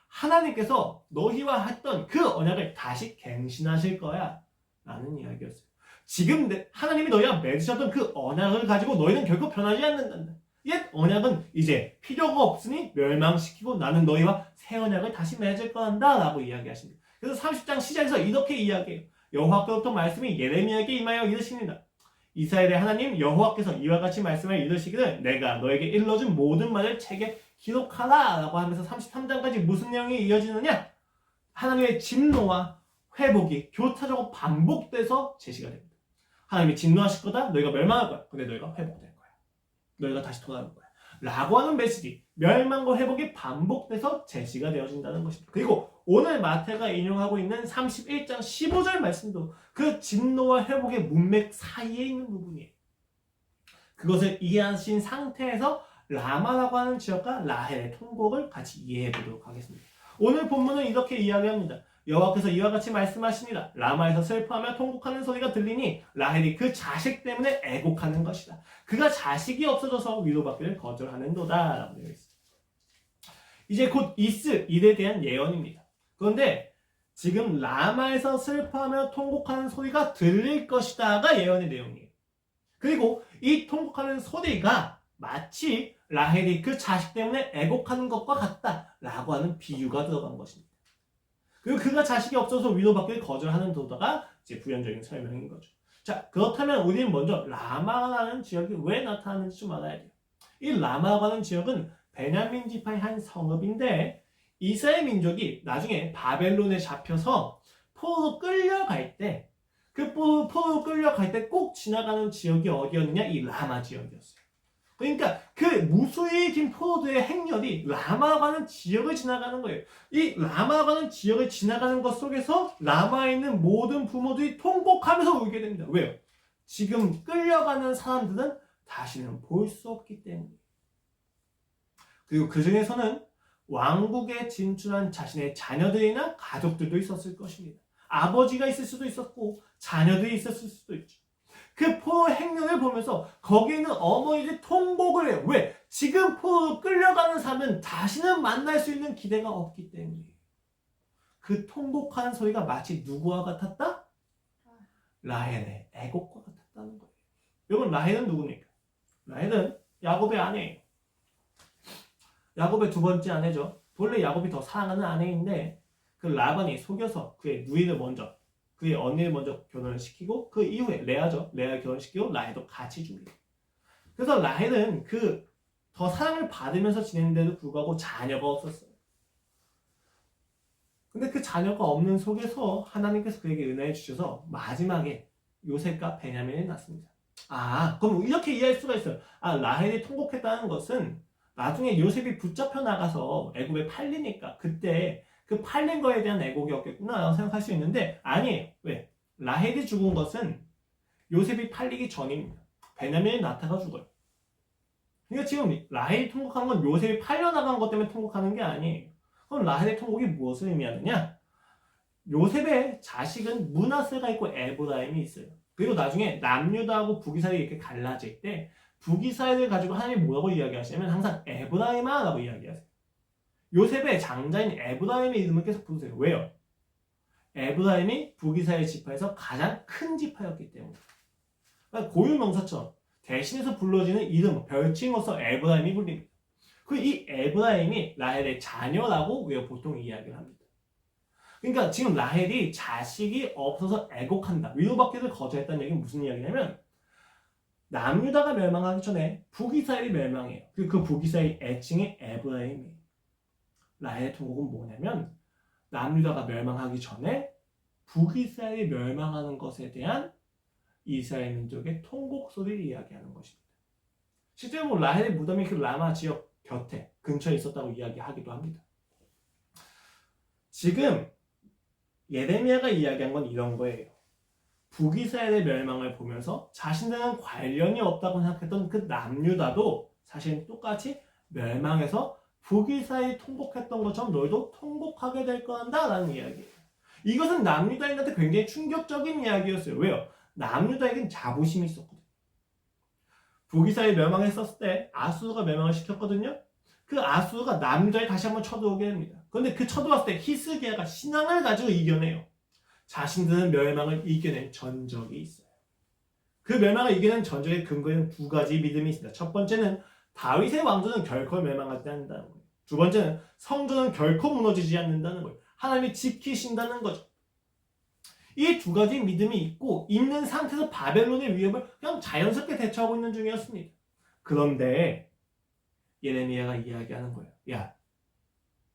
[SPEAKER 1] 하나님께서 너희와 했던 그 언약을 다시 갱신하실 거야 라는 이야기였어요. 지금 하나님이 너희와 맺으셨던 그 언약을 가지고 너희는 결코 변하지 않는다. 옛 언약은 이제 필요가 없으니 멸망시키고 나는 너희와 새 언약을 다시 맺을 거란다 라고 이야기하십니다. 그래서 30장 시작에서 이렇게 이야기해요. 여호와께로부터 말씀이 예레미야에게 임하여 이르십니다. 이스라엘의 하나님 여호와께서 이와 같이 말씀을 이르시기를 내가 너에게 일러준 모든 말을 책에 기록하라 라고 하면서 33장까지 무슨 내용이 이어지느냐? 하나님의 진노와 회복이 교차적으로 반복돼서 제시가 됩니다. 하나님이 진노하실 거다. 너희가 멸망할 거야. 근데 너희가 회복될 거야. 너희가 다시 돌아올 거야. 라고 하는 메시지. 멸망과 회복이 반복돼서 제시가 되어진다는 것입니다. 그리고 오늘 마태가 인용하고 있는 31장 15절 말씀도 그 진노와 회복의 문맥 사이에 있는 부분이에요. 그것을 이해하신 상태에서 라마라고 하는 지역과 라헬의 통곡을 같이 이해해 보도록 하겠습니다. 오늘 본문은 이렇게 이야기합니다. 여호와께서 이와 같이 말씀하시니라. 라마에서 슬퍼하며 통곡하는 소리가 들리니 라헬이 그 자식 때문에 애곡하는 것이다. 그가 자식이 없어져서 위로받기를 거절하는도다 라고 되어 있습니다. 이제 곧 있을 일에 대한 예언입니다. 그런데 지금 라마에서 슬퍼하며 통곡하는 소리가 들릴 것이다가 예언의 내용이에요. 그리고 이 통곡하는 소리가 마치 라헬이 그 자식 때문에 애곡하는 것과 같다라고 하는 비유가 들어간 것입니다. 그리고 그가 자식이 없어서 위로받기를 거절하는 도다가 이제 부연적인 설명인 거죠. 자, 그렇다면 우리는 먼저 라마라는 지역이 왜 나타나는지 좀 알아야 돼요. 이 라마라는 지역은 베냐민 지파의 한 성읍인데 이스라엘 민족이 나중에 바벨론에 잡혀서 포로로 끌려갈 때 그 포로로 끌려갈 때 꼭 지나가는 지역이 어디였느냐? 이 라마 지역이었어요. 그러니까 그 무수히 긴 포로들의 행렬이 라마라고 하는 지역을 지나가는 거예요. 이 라마라고 하는 지역을 지나가는 것 속에서 라마에 있는 모든 부모들이 통곡하면서 울게 됩니다. 왜요? 지금 끌려가는 사람들은 다시는 볼 수 없기 때문이에요. 그리고 그 중에서는 왕국에 진출한 자신의 자녀들이나 가족들도 있었을 것입니다. 아버지가 있을 수도 있었고 자녀들이 있었을 수도 있죠. 그 포로 행렬을 보면서 거기에 있는 어머니들이 통곡을 해요. 왜? 지금 포로로 끌려가는 사람은 다시는 만날 수 있는 기대가 없기 때문이에요. 그 통곡하는 소리가 마치 누구와 같았다? 라헬의 애곡과 같았다는 거예요. 여러분, 라헬은 누굽니까? 라헬은 야곱의 아내예요. 야곱의 두 번째 아내죠. 본래 야곱이 더 사랑하는 아내인데 그 라반이 속여서 그의 누이를 먼저, 그의 언니를 먼저 결혼을 시키고 그 이후에 레아죠. 레아 결혼시키고 라헬도 같이 줍니다. 그래서 라헬은 그 더 사랑을 받으면서 지냈는데도 불구하고 자녀가 없었어요. 근데 그 자녀가 없는 속에서 하나님께서 그에게 은혜해 주셔서 마지막에 요셉과 베냐민이 낳습니다. 아, 그럼 이렇게 이해할 수가 있어요. 아, 라헬이 통곡했다는 것은 나중에 요셉이 붙잡혀 나가서 애굽에 팔리니까 그때 그 팔린 거에 대한 애곡이었겠구나 라고 생각할 수 있는데 아니에요. 왜? 라헬이 죽은 것은 요셉이 팔리기 전입니다. 베냐민이 낳다가 죽어요. 그러니까 지금 라헬이 통곡하는 건 요셉이 팔려나간 것 때문에 통곡하는 게 아니에요. 그럼 라헬의 통곡이 무엇을 의미하느냐? 요셉의 자식은 므낫세가 있고 에브라임이 있어요. 그리고 나중에 남유다하고 북이스라엘이 이렇게 갈라질 때 북이스라엘을 가지고 하나님이 뭐라고 이야기하시냐면 항상 에브라임아라고 이야기하세요. 요셉의 장자인 에브라임의 이름을 계속 부르세요. 왜요? 에브라임이 북이스라엘 지파에서 가장 큰 지파였기 때문에. 그러니까 고유명사처럼 대신해서 불러지는 이름, 별칭으로서 에브라임이 불립니다. 그리고 이 에브라임이 라헬의 자녀라고 우리가 보통 이야기를 합니다. 그러니까 지금 라헬이 자식이 없어서 애곡한다, 위로받기를 거절했다는 얘기는 무슨 이야기냐면 남유다가 멸망하기 전에 북이스라엘이 멸망해요. 그리고 그 북이스라엘 애칭이 에브라임이에요. 라헬의 통곡은 뭐냐면 남유다가 멸망하기 전에 북이스라엘이 멸망하는 것에 대한 이스라엘 민족의 통곡 소리를 이야기하는 것입니다. 실제로 뭐 라헬의 무덤이 그 라마 지역 곁에 근처에 있었다고 이야기하기도 합니다. 지금 예레미야가 이야기한 건 이런 거예요. 북이스라엘의 멸망을 보면서 자신들은 관련이 없다고 생각했던 그 남유다도 사실 똑같이 멸망해서 북이스라엘이 통곡했던 것처럼 너희도 통곡하게 될 거란다 라는 이야기예요. 이것은 남유다인한테 굉장히 충격적인 이야기였어요. 왜요? 남유다에겐 자부심이 있었거든요. 북이스라엘이 멸망했었을 때 아수르가 멸망을 시켰거든요. 그 아수르가 남유다에 다시 한번 쳐들어오게 됩니다. 그런데 그 쳐들어왔을 때 히스기야가 신앙을 가지고 이겨내요. 자신들은 멸망을 이겨낸 전적이 있어요. 그 멸망을 이겨낸 전적의 근거에는 두 가지 믿음이 있습니다. 첫 번째는 다윗의 왕조는 결코 멸망하지 않는다는 거예요. 두 번째는 성전은 결코 무너지지 않는다는 거예요. 하나님이 지키신다는 거죠. 이 두 가지 믿음이 있고 있는 상태에서 바벨론의 위협을 그냥 자연스럽게 대처하고 있는 중이었습니다. 그런데 예레미야가 이야기하는 거예요. 야,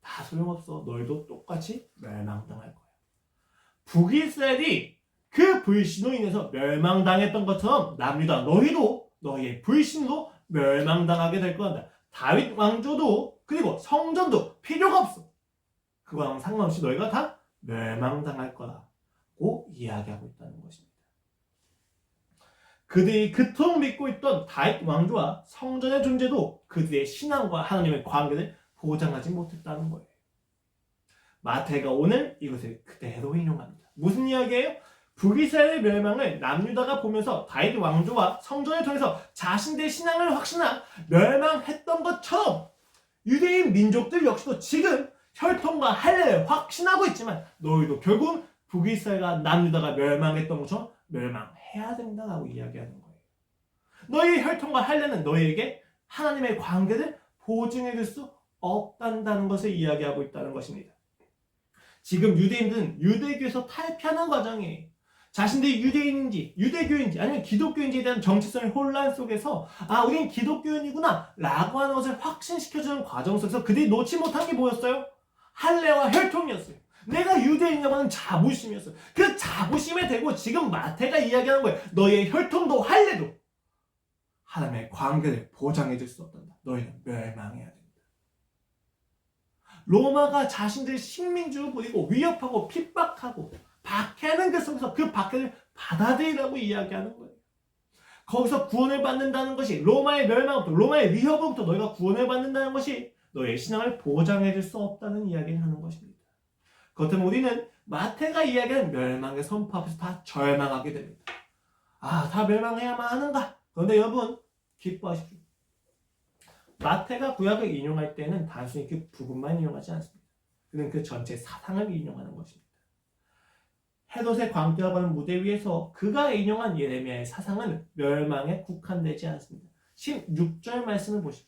[SPEAKER 1] 다 소용없어. 너희도 똑같이 멸망당할 거야. 북이스라엘이 그 불신으로 인해서 멸망당했던 것처럼 남유다 너희도 너희의 불신으로 멸망당하게 될 거란다. 다윗 왕조도 그리고 성전도 필요가 없어. 그거랑 상관없이 너희가 다 멸망당할 거라고 이야기하고 있다는 것입니다. 그들이 그토록 믿고 있던 다윗 왕조와 성전의 존재도 그들의 신앙과 하나님의 관계를 보장하지 못했다는 거예요. 마태가 오늘 이것을 그대로 인용합니다. 무슨 이야기예요? 북이스라엘의 멸망을 남유다가 보면서 다윗 왕조와 성전을 통해서 자신들의 신앙을 확신하 멸망했던 것처럼 유대인 민족들 역시도 지금 혈통과 할례를 확신하고 있지만 너희도 결국은 북이스라엘과 남유다가 멸망했던 것처럼 멸망해야 된다라고 이야기하는 거예요. 너희의 혈통과 할례는 너희에게 하나님의 관계를 보증해 줄 수 없단다는 것을 이야기하고 있다는 것입니다. 지금 유대인들은 유대교에서 탈피하는 과정이에요. 자신들이 유대인인지 유대교인지 아니면 기독교인지에 대한 정체성의 혼란 속에서 우린 기독교인이구나 라고 하는 것을 확신시켜주는 과정 속에서 그들이 놓지 못한 게 뭐였어요? 할례와 혈통이었어요. 내가 유대인이라고 하는 자부심이었어요. 그 자부심에 대고 지금 마태가 이야기하는 거예요. 너의 혈통도 할례도 하나님의 관계를 보장해 줄 수 없단다. 너희는 멸망해야 된다. 로마가 자신들 식민지로 부리고 위협하고 핍박하고 박해하는 그 속에서 그 박해를 받아들이라고 이야기하는 거예요. 거기서 구원을 받는다는 것이 로마의 멸망부터 로마의 위협으로부터 너희가 구원을 받는다는 것이 너의 신앙을 보장해 줄 수 없다는 이야기를 하는 것입니다. 그렇다면 우리는 마태가 이야기하는 멸망의 선포 앞에서 다 절망하게 됩니다. 다 멸망해야만 하는가? 그런데 여러분 기뻐하십시오. 마태가 구약을 인용할 때는 단순히 그 부분만 인용하지 않습니다. 그는 그 전체 사상을 인용하는 것입니다. 헤롯의 광대와 가는 무대 위에서 그가 인용한 예레미야의 사상은 멸망에 국한되지 않습니다. 16절 말씀을 보십시오.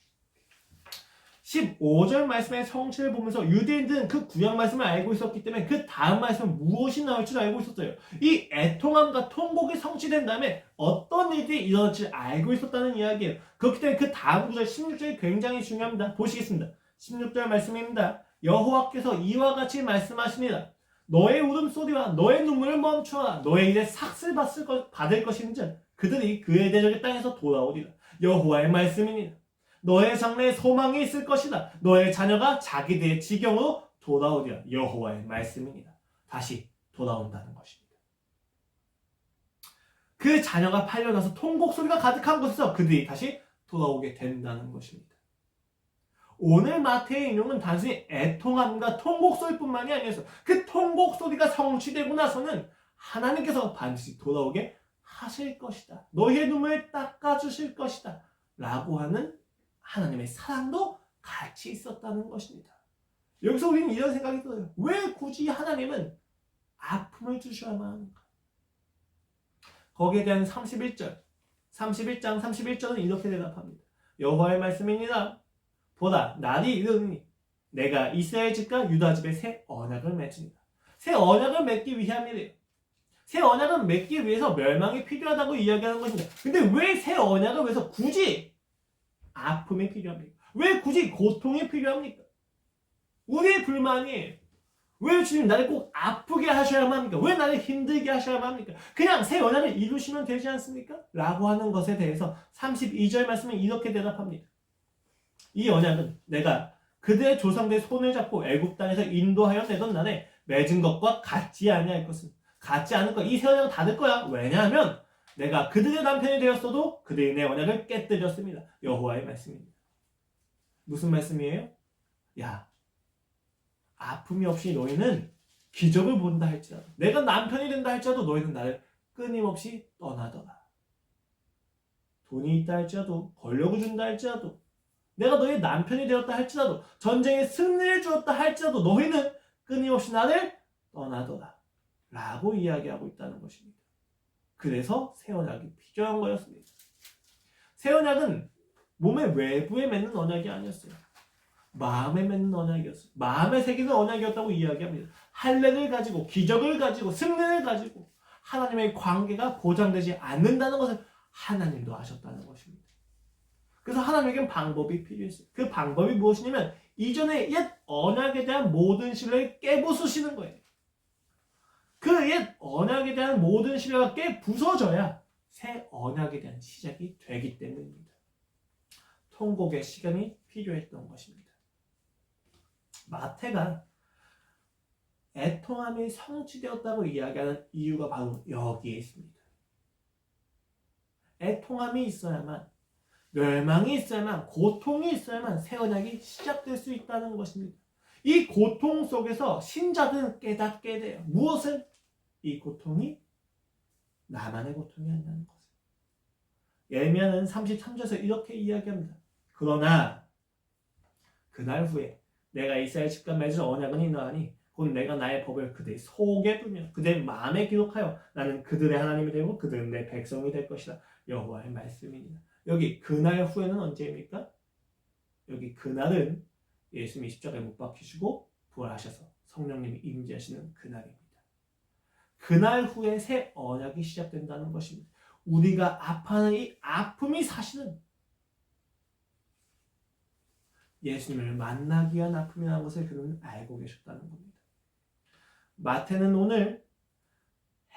[SPEAKER 1] 15절 말씀의 성취를 보면서 유대인들은 그 구약 말씀을 알고 있었기 때문에 그 다음 말씀은 무엇이 나올 줄 알고 있었어요. 이 애통함과 통곡이 성취된 다음에 어떤 일들이 일어날 줄 알고 있었다는 이야기예요. 그렇기 때문에 그 다음 구절 16절이 굉장히 중요합니다. 보시겠습니다. 16절 말씀입니다. 여호와께서 이와 같이 말씀하시니라. 너의 울음소리와 너의 눈물을 멈추어라. 너의 일에 삭슬 받을 것인즉 그들이 그의 대적의 땅에서 돌아오리라. 여호와의 말씀이니라. 너의 장래에 소망이 있을 것이다. 너의 자녀가 자기들의 지경으로 돌아오리라. 여호와의 말씀이니라. 다시 돌아온다는 것입니다. 그 자녀가 팔려나서 통곡 소리가 가득한 곳에서 그들이 다시 돌아오게 된다는 것입니다. 오늘 마태의 인용은 단순히 애통함과 통곡 소리뿐만이 아니었어요. 그 통곡 소리가 성취되고 나서는 하나님께서 반드시 돌아오게 하실 것이다. 너희의 눈물을 닦아주실 것이다. 라고 하는 하나님의 사랑도 같이 있었다는 것입니다. 여기서 우리는 이런 생각이 들어요. 왜 굳이 하나님은 아픔을 주셔야만 하는가? 거기에 대한 31장 31절은 이렇게 대답합니다. 여호와의 말씀이니라. 보라, 날이 이르니 내가 이스라엘 집과 유다 집에 새 언약을 맺으리라. 새 언약을 맺기 위함이래요. 새 언약을 맺기 위해서 멸망이 필요하다고 이야기하는 것입니다. 근데 왜 새 언약을 위해서 굳이 아픔이 필요합니까? 왜 굳이 고통이 필요합니까? 우리의 불만이에요. 왜 주님 나를 꼭 아프게 하셔야만 합니까? 왜 나를 힘들게 하셔야만 합니까? 그냥 새 언약을 이루시면 되지 않습니까? 라고 하는 것에 대해서 32절 말씀은 이렇게 대답합니다. 이 언약은 내가 그들의 조상들의 손을 잡고 애굽 땅에서 인도하여 내던 날에 맺은 것과 같지 아니할 것은 같지 않을 거야. 이 새 언약은 닫을 거야. 왜냐하면 내가 그들의 남편이 되었어도 그들이 내 언약을 깨뜨렸습니다. 여호와의 말씀입니다. 무슨 말씀이에요? 야, 아픔이 없이 너희는 기적을 본다 할지라도 내가 남편이 된다 할지라도 너희는 나를 끊임없이 떠나더라. 돈이 있다 할지라도 권력을 준다 할지라도 내가 너의 남편이 되었다 할지라도 전쟁에 승리를 주었다 할지라도 너희는 끊임없이 나를 떠나더라 라고 이야기하고 있다는 것입니다. 그래서 새 언약이 필요한 거였습니다. 새 언약은 몸의 외부에 맺는 언약이 아니었어요. 마음에 맺는 언약이었어요. 마음에 새기는 언약이었다고 이야기합니다. 할례를 가지고 기적을 가지고 승리를 가지고 하나님의 관계가 보장되지 않는다는 것을 하나님도 아셨다는 것입니다. 그래서 하나님에겐 방법이 필요했어요. 그 방법이 무엇이냐면 이전의 옛 언약에 대한 모든 신뢰를 깨부수시는 거예요. 그 옛 언약에 대한 모든 신뢰가 깨부서져야 새 언약에 대한 시작이 되기 때문입니다. 통곡의 시간이 필요했던 것입니다. 마태가 애통함이 성취되었다고 이야기하는 이유가 바로 여기에 있습니다. 애통함이 있어야만, 멸망이 있어야만, 고통이 있어야만 새 언약이 시작될 수 있다는 것입니다. 이 고통 속에서 신자들은 깨닫게 돼요. 무엇을? 이 고통이 나만의 고통이 아니라는 것을. 예레미야는 33절에서 이렇게 이야기합니다. 그러나 그날 후에 내가 이스라엘 집과 맺을 언약은 이러하니 곧 내가 나의 법을 그들의 속에 두며 그들의 마음에 기록하여 나는 그들의 하나님이 되고 그들은 내 백성이 될 것이다. 여호와의 말씀이니라. 여기 그날 후에는 언제입니까? 여기 그날은 예수님이 십자가에 못 박히시고 부활하셔서 성령님이 임재하시는 그날입니다. 그날 후에 새 언약이 시작된다는 것입니다. 우리가 아파하는 이 아픔이 사실은 예수님을 만나기 위한 아픔이라는 것을 그들은 알고 계셨다는 겁니다. 마태는 오늘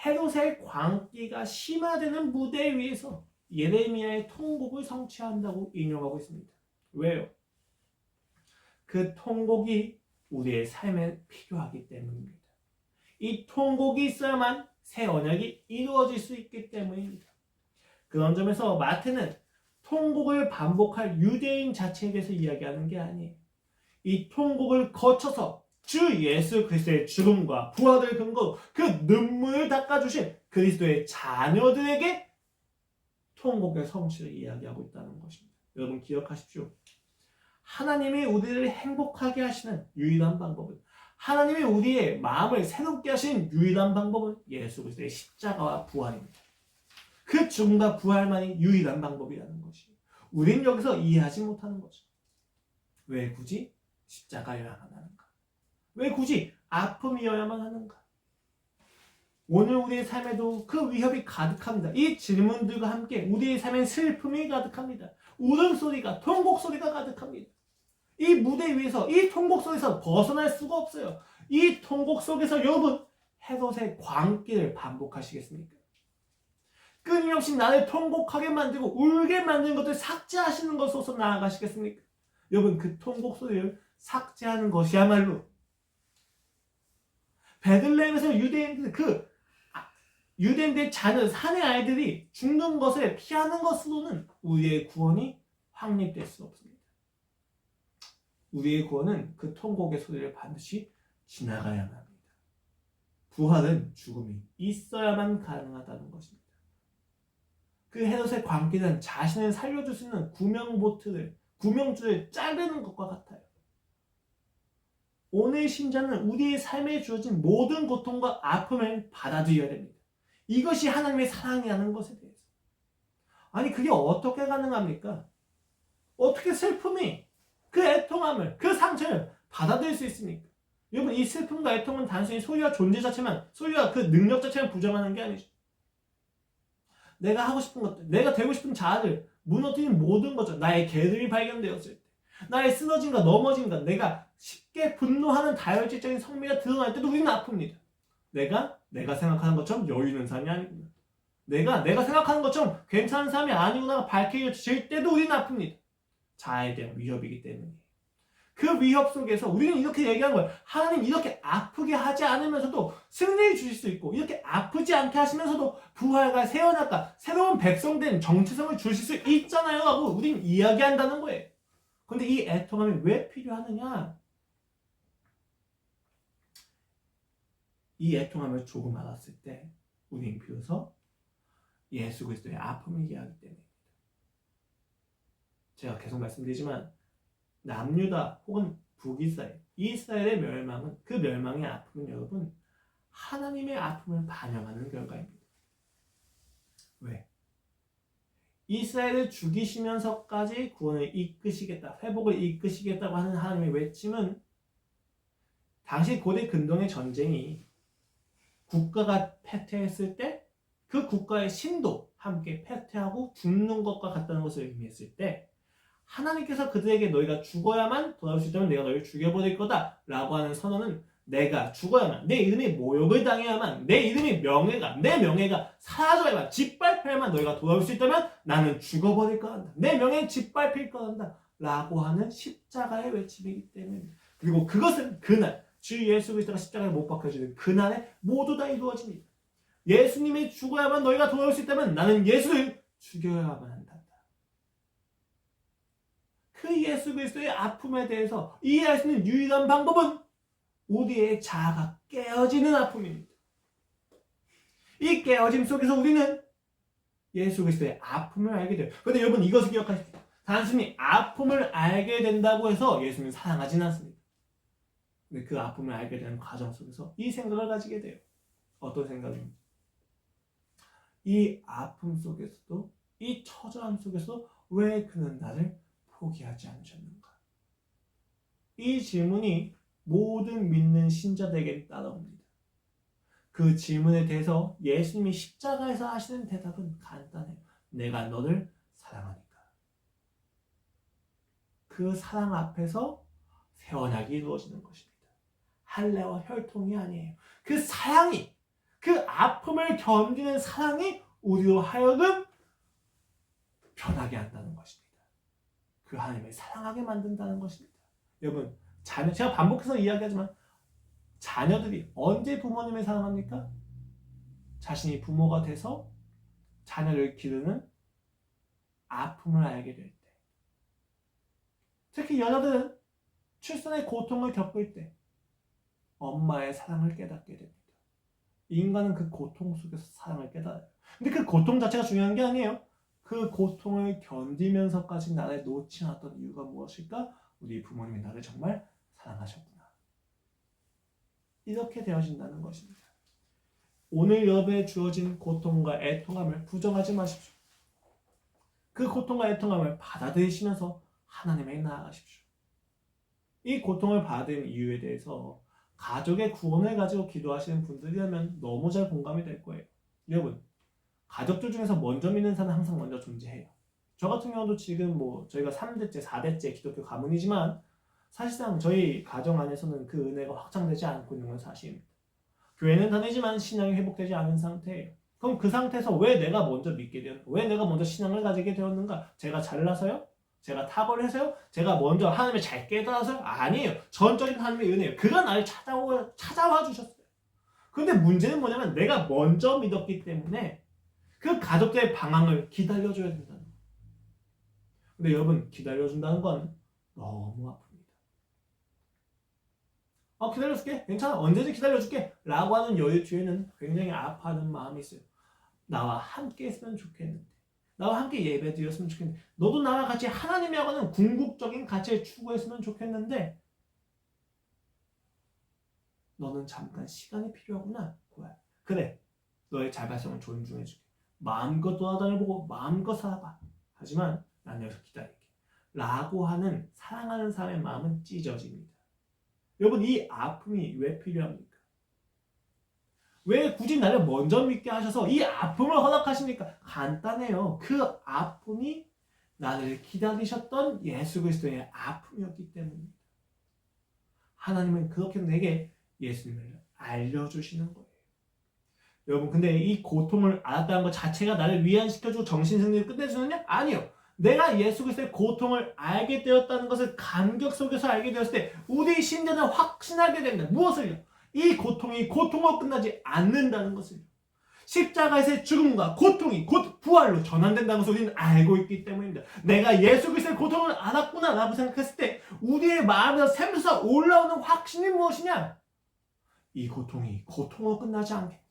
[SPEAKER 1] 헤롯의 광기가 심화되는 무대 위에서 예레미야의 통곡을 성취한다고 인용하고 있습니다. 왜요? 그 통곡이 우리의 삶에 필요하기 때문입니다. 이 통곡이 있어야만 새 언약이 이루어질 수 있기 때문입니다. 그런 점에서 마태는 통곡을 반복할 유대인 자체에 대해서 이야기하는 게 아니에요. 이 통곡을 거쳐서 주 예수 그리스도의 죽음과 부활을 근거로 그 눈물을 닦아주신 그리스도의 자녀들에게 통곡의 성취를 이야기하고 있다는 것입니다. 여러분 기억하십시오. 하나님이 우리를 행복하게 하시는 유일한 방법은, 하나님이 우리의 마음을 새롭게 하시는 유일한 방법은 예수 그리스도의 십자가와 부활입니다. 그 죽음과 부활만이 유일한 방법이라는 것이에요. 우린 여기서 이해하지 못하는 거죠. 왜 굳이 십자가여야만 하는가? 왜 굳이 아픔이어야만 하는가? 오늘 우리의 삶에도 그 위협이 가득합니다. 이 질문들과 함께 우리의 삶엔 슬픔이 가득합니다. 울음소리가, 통곡소리가 가득합니다. 이 무대 위에서, 이 통곡 속에서 벗어날 수가 없어요. 이 통곡 속에서 여러분 헤롯의 광기를 반복하시겠습니까? 끊임없이 나를 통곡하게 만들고 울게 만드는 것들 삭제하시는 것으로서 나아가시겠습니까? 여러분 그 통곡 소리를 삭제하는 것이야말로 베들레헴에서 유대인들의 자녀 산의 아이들이 죽는 것을 피하는 것으로는 우리의 구원이 확립될 수 없습니다. 우리의 구원은 그 통곡의 소리를 반드시 지나가야만 합니다. 부활은 죽음이 있어야만 가능하다는 것입니다. 그 헤롯의 광기는 자신을 살려줄 수 있는 구명줄을 자르는 것과 같아요. 오늘 신자는 우리의 삶에 주어진 모든 고통과 아픔을 받아들여야 됩니다. 이것이 하나님의 사랑이라는 것에 대해서. 아니 그게 어떻게 가능합니까? 어떻게 슬픔이 그 애통함을, 그 상처를 받아들일 수 있습니까? 여러분 이 슬픔과 애통은 단순히 소유와 존재 자체만, 소유와 그 능력 자체만 부정하는 게 아니죠. 내가 하고 싶은 것들, 내가 되고 싶은 자아를 무너뜨린 모든 것들, 나의 계름이 발견되었을 때, 나의 쓰러짐과 넘어짐과 내가 쉽게 분노하는 다혈질적인 성미가 드러날 때도 우리는 아픕니다. 내가 생각하는 것처럼 여유 있는 사람이 아니구나. 내가 생각하는 것처럼 괜찮은 사람이 아니구나가 밝혀질 때도 우리는 아픕니다. 자아에 대한 위협이기 때문에. 그 위협 속에서 우리는 이렇게 얘기하는 거예요. 하나님 이렇게 아프게 하지 않으면서도 승리를 주실 수 있고, 이렇게 아프지 않게 하시면서도 부활과 새 언약과 새로운 백성된 정체성을 주실 수 있잖아요 하고 우리는 이야기한다는 거예요. 그런데 이 애통함이 왜 필요하느냐? 이 애통함을 조금 알았을 때 우리는 비로소 예수 그리스도의 아픔을 이해하기 때문입니다. 제가 계속 말씀드리지만 남유다 혹은 북이스라엘, 이스라엘의 멸망은, 그 멸망의 아픔은 여러분 하나님의 아픔을 반영하는 결과입니다. 왜? 이스라엘을 죽이시면서까지 구원을 이끄시겠다, 회복을 이끄시겠다고 하는 하나님의 외침은 당시 고대 근동의 전쟁이 국가가 패퇴했을 때 그 국가의 신도 함께 패퇴하고 죽는 것과 같다는 것을 의미했을 때 하나님께서 그들에게 너희가 죽어야만 돌아올 수 있다면 내가 너희를 죽여버릴 거다 라고 하는 선언은 내가 죽어야만, 내 이름이 모욕을 당해야만, 내 명예가 사라져야만, 짓밟혀야만 너희가 돌아올 수 있다면 나는 죽어버릴 거란다, 내 명예는 짓밟힐 거란다 라고 하는 십자가의 외침이기 때문입니다. 그리고 그것은 그날 주 예수 그리스도가 십자가에 못 박혀지는 그날에 모두 다 이루어집니다. 예수님이 죽어야만 너희가 돌아올 수 있다면 나는 예수를 죽여야만 한다. 그 예수 그리스도의 아픔에 대해서 이해할 수 있는 유일한 방법은 우리의 자아가 깨어지는 아픔입니다. 이 깨어짐 속에서 우리는 예수 그리스도의 아픔을 알게 돼요. 그런데 여러분 이것을 기억하십시오. 단순히 아픔을 알게 된다고 해서 예수님을 사랑하지는 않습니다. 근데 그 아픔을 알게 되는 과정 속에서 이 생각을 가지게 돼요. 어떤 생각입니까? 이 아픔 속에서도, 이 처절함 속에서도 왜 그는 나를 포기하지 않으셨는가? 이 질문이 모든 믿는 신자들에게 따라옵니다. 그 질문에 대해서 예수님이 십자가에서 하시는 대답은 간단해요. 내가 너를 사랑하니까. 그 사랑 앞에서 새 언약이 이루어지는 것입니다. 할례와 혈통이 아니에요. 그 사랑이, 그 아픔을 견디는 사랑이 우리로 하여금 변하게 한다는 것입니다. 그 하나님을 사랑하게 만든다는 것입니다. 여러분, 제가 반복해서 이야기하지만 자녀들이 언제 부모님을 사랑합니까? 자신이 부모가 돼서 자녀를 기르는 아픔을 알게 될 때. 특히 여자들은 출산의 고통을 겪을 때 엄마의 사랑을 깨닫게 됩니다. 인간은 그 고통 속에서 사랑을 깨달아요. 근데 그 고통 자체가 중요한 게 아니에요. 그 고통을 견디면서까지 나를 놓지 않았던 이유가 무엇일까? 우리 부모님이 나를 정말 사랑하셨구나. 이렇게 되어진다는 것입니다. 오늘 여러분에 주어진 고통과 애통함을 부정하지 마십시오. 그 고통과 애통함을 받아들이시면서 하나님에게 나아가십시오. 이 고통을 받은 이유에 대해서 가족의 구원을 가지고 기도하시는 분들이라면 너무 잘 공감이 될 거예요. 여러분, 가족들 중에서 먼저 믿는 사람은 항상 먼저 존재해요. 저 같은 경우도 지금 저희가 3대째, 4대째 기독교 가문이지만 사실상 저희 가정 안에서는 그 은혜가 확장되지 않고 있는 건 사실입니다. 교회는 다니지만 신앙이 회복되지 않은 상태예요. 그럼 그 상태에서 왜 내가 먼저 믿게 되었는가? 왜 내가 먼저 신앙을 가지게 되었는가? 제가 잘나서요? 제가 탁월해서요? 제가 먼저 하나님을 잘 깨달아서요? 아니에요. 전적인 하나님의 은혜예요. 그가 나를 찾아와 주셨어요. 그런데 문제는 뭐냐면 내가 먼저 믿었기 때문에 그 가족들의 방황을 기다려줘야 된다는 거예요. 근데 여러분, 기다려준다는 건 너무 아픕니다. 기다려줄게. 괜찮아. 언제든 기다려줄게. 라고 하는 여유 뒤에는 굉장히 아파하는 마음이 있어요. 나와 함께 했으면 좋겠는데. 나와 함께 예배 드렸으면 좋겠는데. 너도 나와 같이 하나님이라고 하는 궁극적인 가치를 추구했으면 좋겠는데 너는 잠깐 시간이 필요하구나. 그래. 너의 자발성을 존중해줄게. 마음껏 돌아다녀보고 마음껏 살아봐. 하지만 난 여기서 기다릴게. 라고 하는 사랑하는 사람의 마음은 찢어집니다. 여러분, 이 아픔이 왜 필요합니까? 왜 굳이 나를 먼저 믿게 하셔서 이 아픔을 허락하십니까? 간단해요. 그 아픔이 나를 기다리셨던 예수 그리스도의 아픔이었기 때문입니다. 하나님은 그렇게 내게 예수님을 알려주시는 거예요. 여러분, 근데 이 고통을 알았다는 것 자체가 나를 위안시켜주고 정신승리를 끝내주느냐? 아니요. 내가 예수 그리스도의 고통을 알게 되었다는 것을 감격 속에서 알게 되었을 때 우리 신자는 확신하게 됩니다. 무엇을요? 이 고통이 고통으로 끝나지 않는다는 것을요. 십자가에서의 죽음과 고통이 곧 부활로 전환된다는 것을 우리는 알고 있기 때문입니다. 내가 예수 그리스도의 고통을 알았구나 라고 생각했을 때 우리의 마음에서 샘솟아 올라오는 확신이 무엇이냐? 이 고통이 고통으로 끝나지 않겠구나.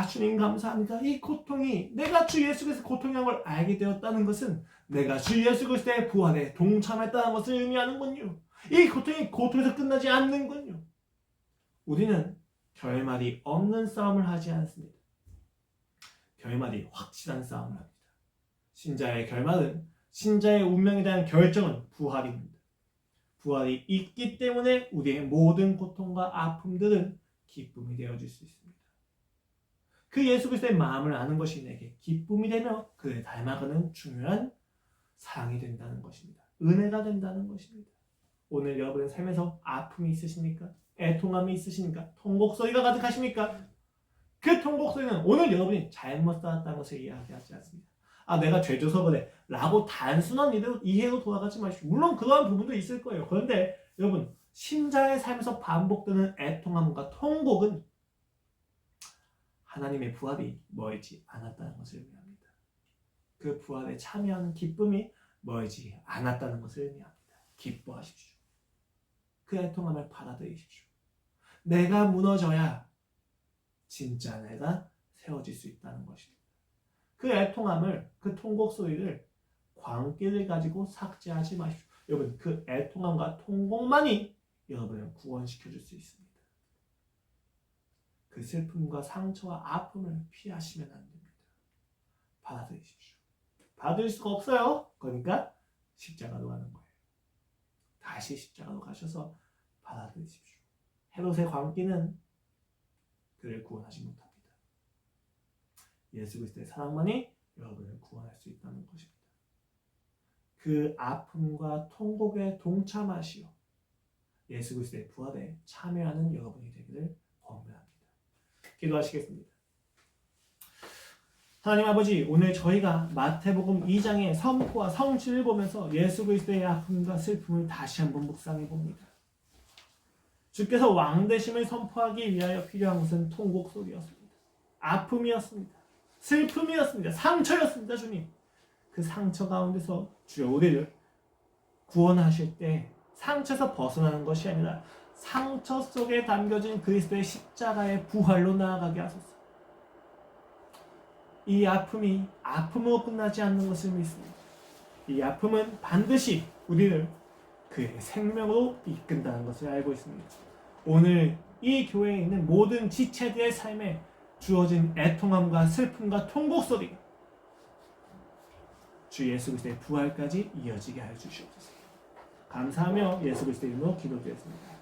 [SPEAKER 1] 주님 감사합니다. 이 고통이 내가 주 예수 그리스도의 고통이라는 걸 알게 되었다는 것은 내가 주 예수 그리스도의 부활에 동참했다는 것을 의미하는군요. 이 고통이 고통에서 끝나지 않는군요. 우리는 결말이 없는 싸움을 하지 않습니다. 결말이 확실한 싸움을 합니다. 신자의 결말은, 신자의 운명에 대한 결정은 부활입니다. 부활이 있기 때문에 우리의 모든 고통과 아픔들은 기쁨이 되어질 수 있습니다. 그 예수 그리스도의 마음을 아는 것이 내게 기쁨이 되며 그를 닮아가는 중요한 사랑이 된다는 것입니다. 은혜가 된다는 것입니다. 오늘 여러분의 삶에서 아픔이 있으십니까? 애통함이 있으십니까? 통곡소리가 가득하십니까? 그 통곡소리는 오늘 여러분이 잘못 살았다는 것을 이야기하지 않습니다. 내가 죄져서 그래 라고 단순한 이해로 돌아가지 마십시오. 물론 그러한 부분도 있을 거예요. 그런데 여러분, 신자의 삶에서 반복되는 애통함과 통곡은 하나님의 부활이 멀지 않았다는 것을 의미합니다. 그 부활에 참여하는 기쁨이 멀지 않았다는 것을 의미합니다. 기뻐하십시오. 그 애통함을 받아들이십시오. 내가 무너져야 진짜 내가 세워질 수 있다는 것입니다. 그 애통함을, 그 통곡 소리를 광기를 가지고 삭제하지 마십시오. 여러분, 그 애통함과 통곡만이 여러분을 구원시켜줄 수 있습니다. 그 슬픔과 상처와 아픔을 피하시면 안 됩니다. 받아들이십시오. 받을 수가 없어요. 그러니까 십자가로 가는 거예요. 다시 십자가로 가셔서 받아들이십시오. 헤롯의 광기는 그를 구원하지 못합니다. 예수 그리스도의 사랑만이 여러분을 구원할 수 있다는 것입니다. 그 아픔과 통곡에 동참하시어 예수 그리스도의 부활에 참여하는 여러분이 되기를 권면합니다. 기도하시겠습니다. 하나님 아버지, 오늘 저희가 마태복음 2장의 선포와 성취를 보면서 예수 그리스도의 아픔과 슬픔을 다시 한번 묵상해 봅니다. 주께서 왕되심을 선포하기 위하여 필요한 것은 통곡 소리였습니다. 아픔이었습니다. 슬픔이었습니다. 상처였습니다. 주님, 그 상처 가운데서 주여 우리를 구원하실 때 상처에서 벗어나는 것이 아니라 상처 속에 담겨진 그리스도의 십자가의 부활로 나아가게 하소서. 이 아픔이 아픔으로 끝나지 않는 것을 믿습니다. 이 아픔은 반드시 우리를 그의 생명으로 이끈다는 것을 알고 있습니다. 오늘 이 교회에 있는 모든 지체들의 삶에 주어진 애통함과 슬픔과 통곡 소리가 주 예수 그리스도의 부활까지 이어지게 하여 주시옵소서. 감사하며 예수 그리스도의 이름으로 기도드렸습니다.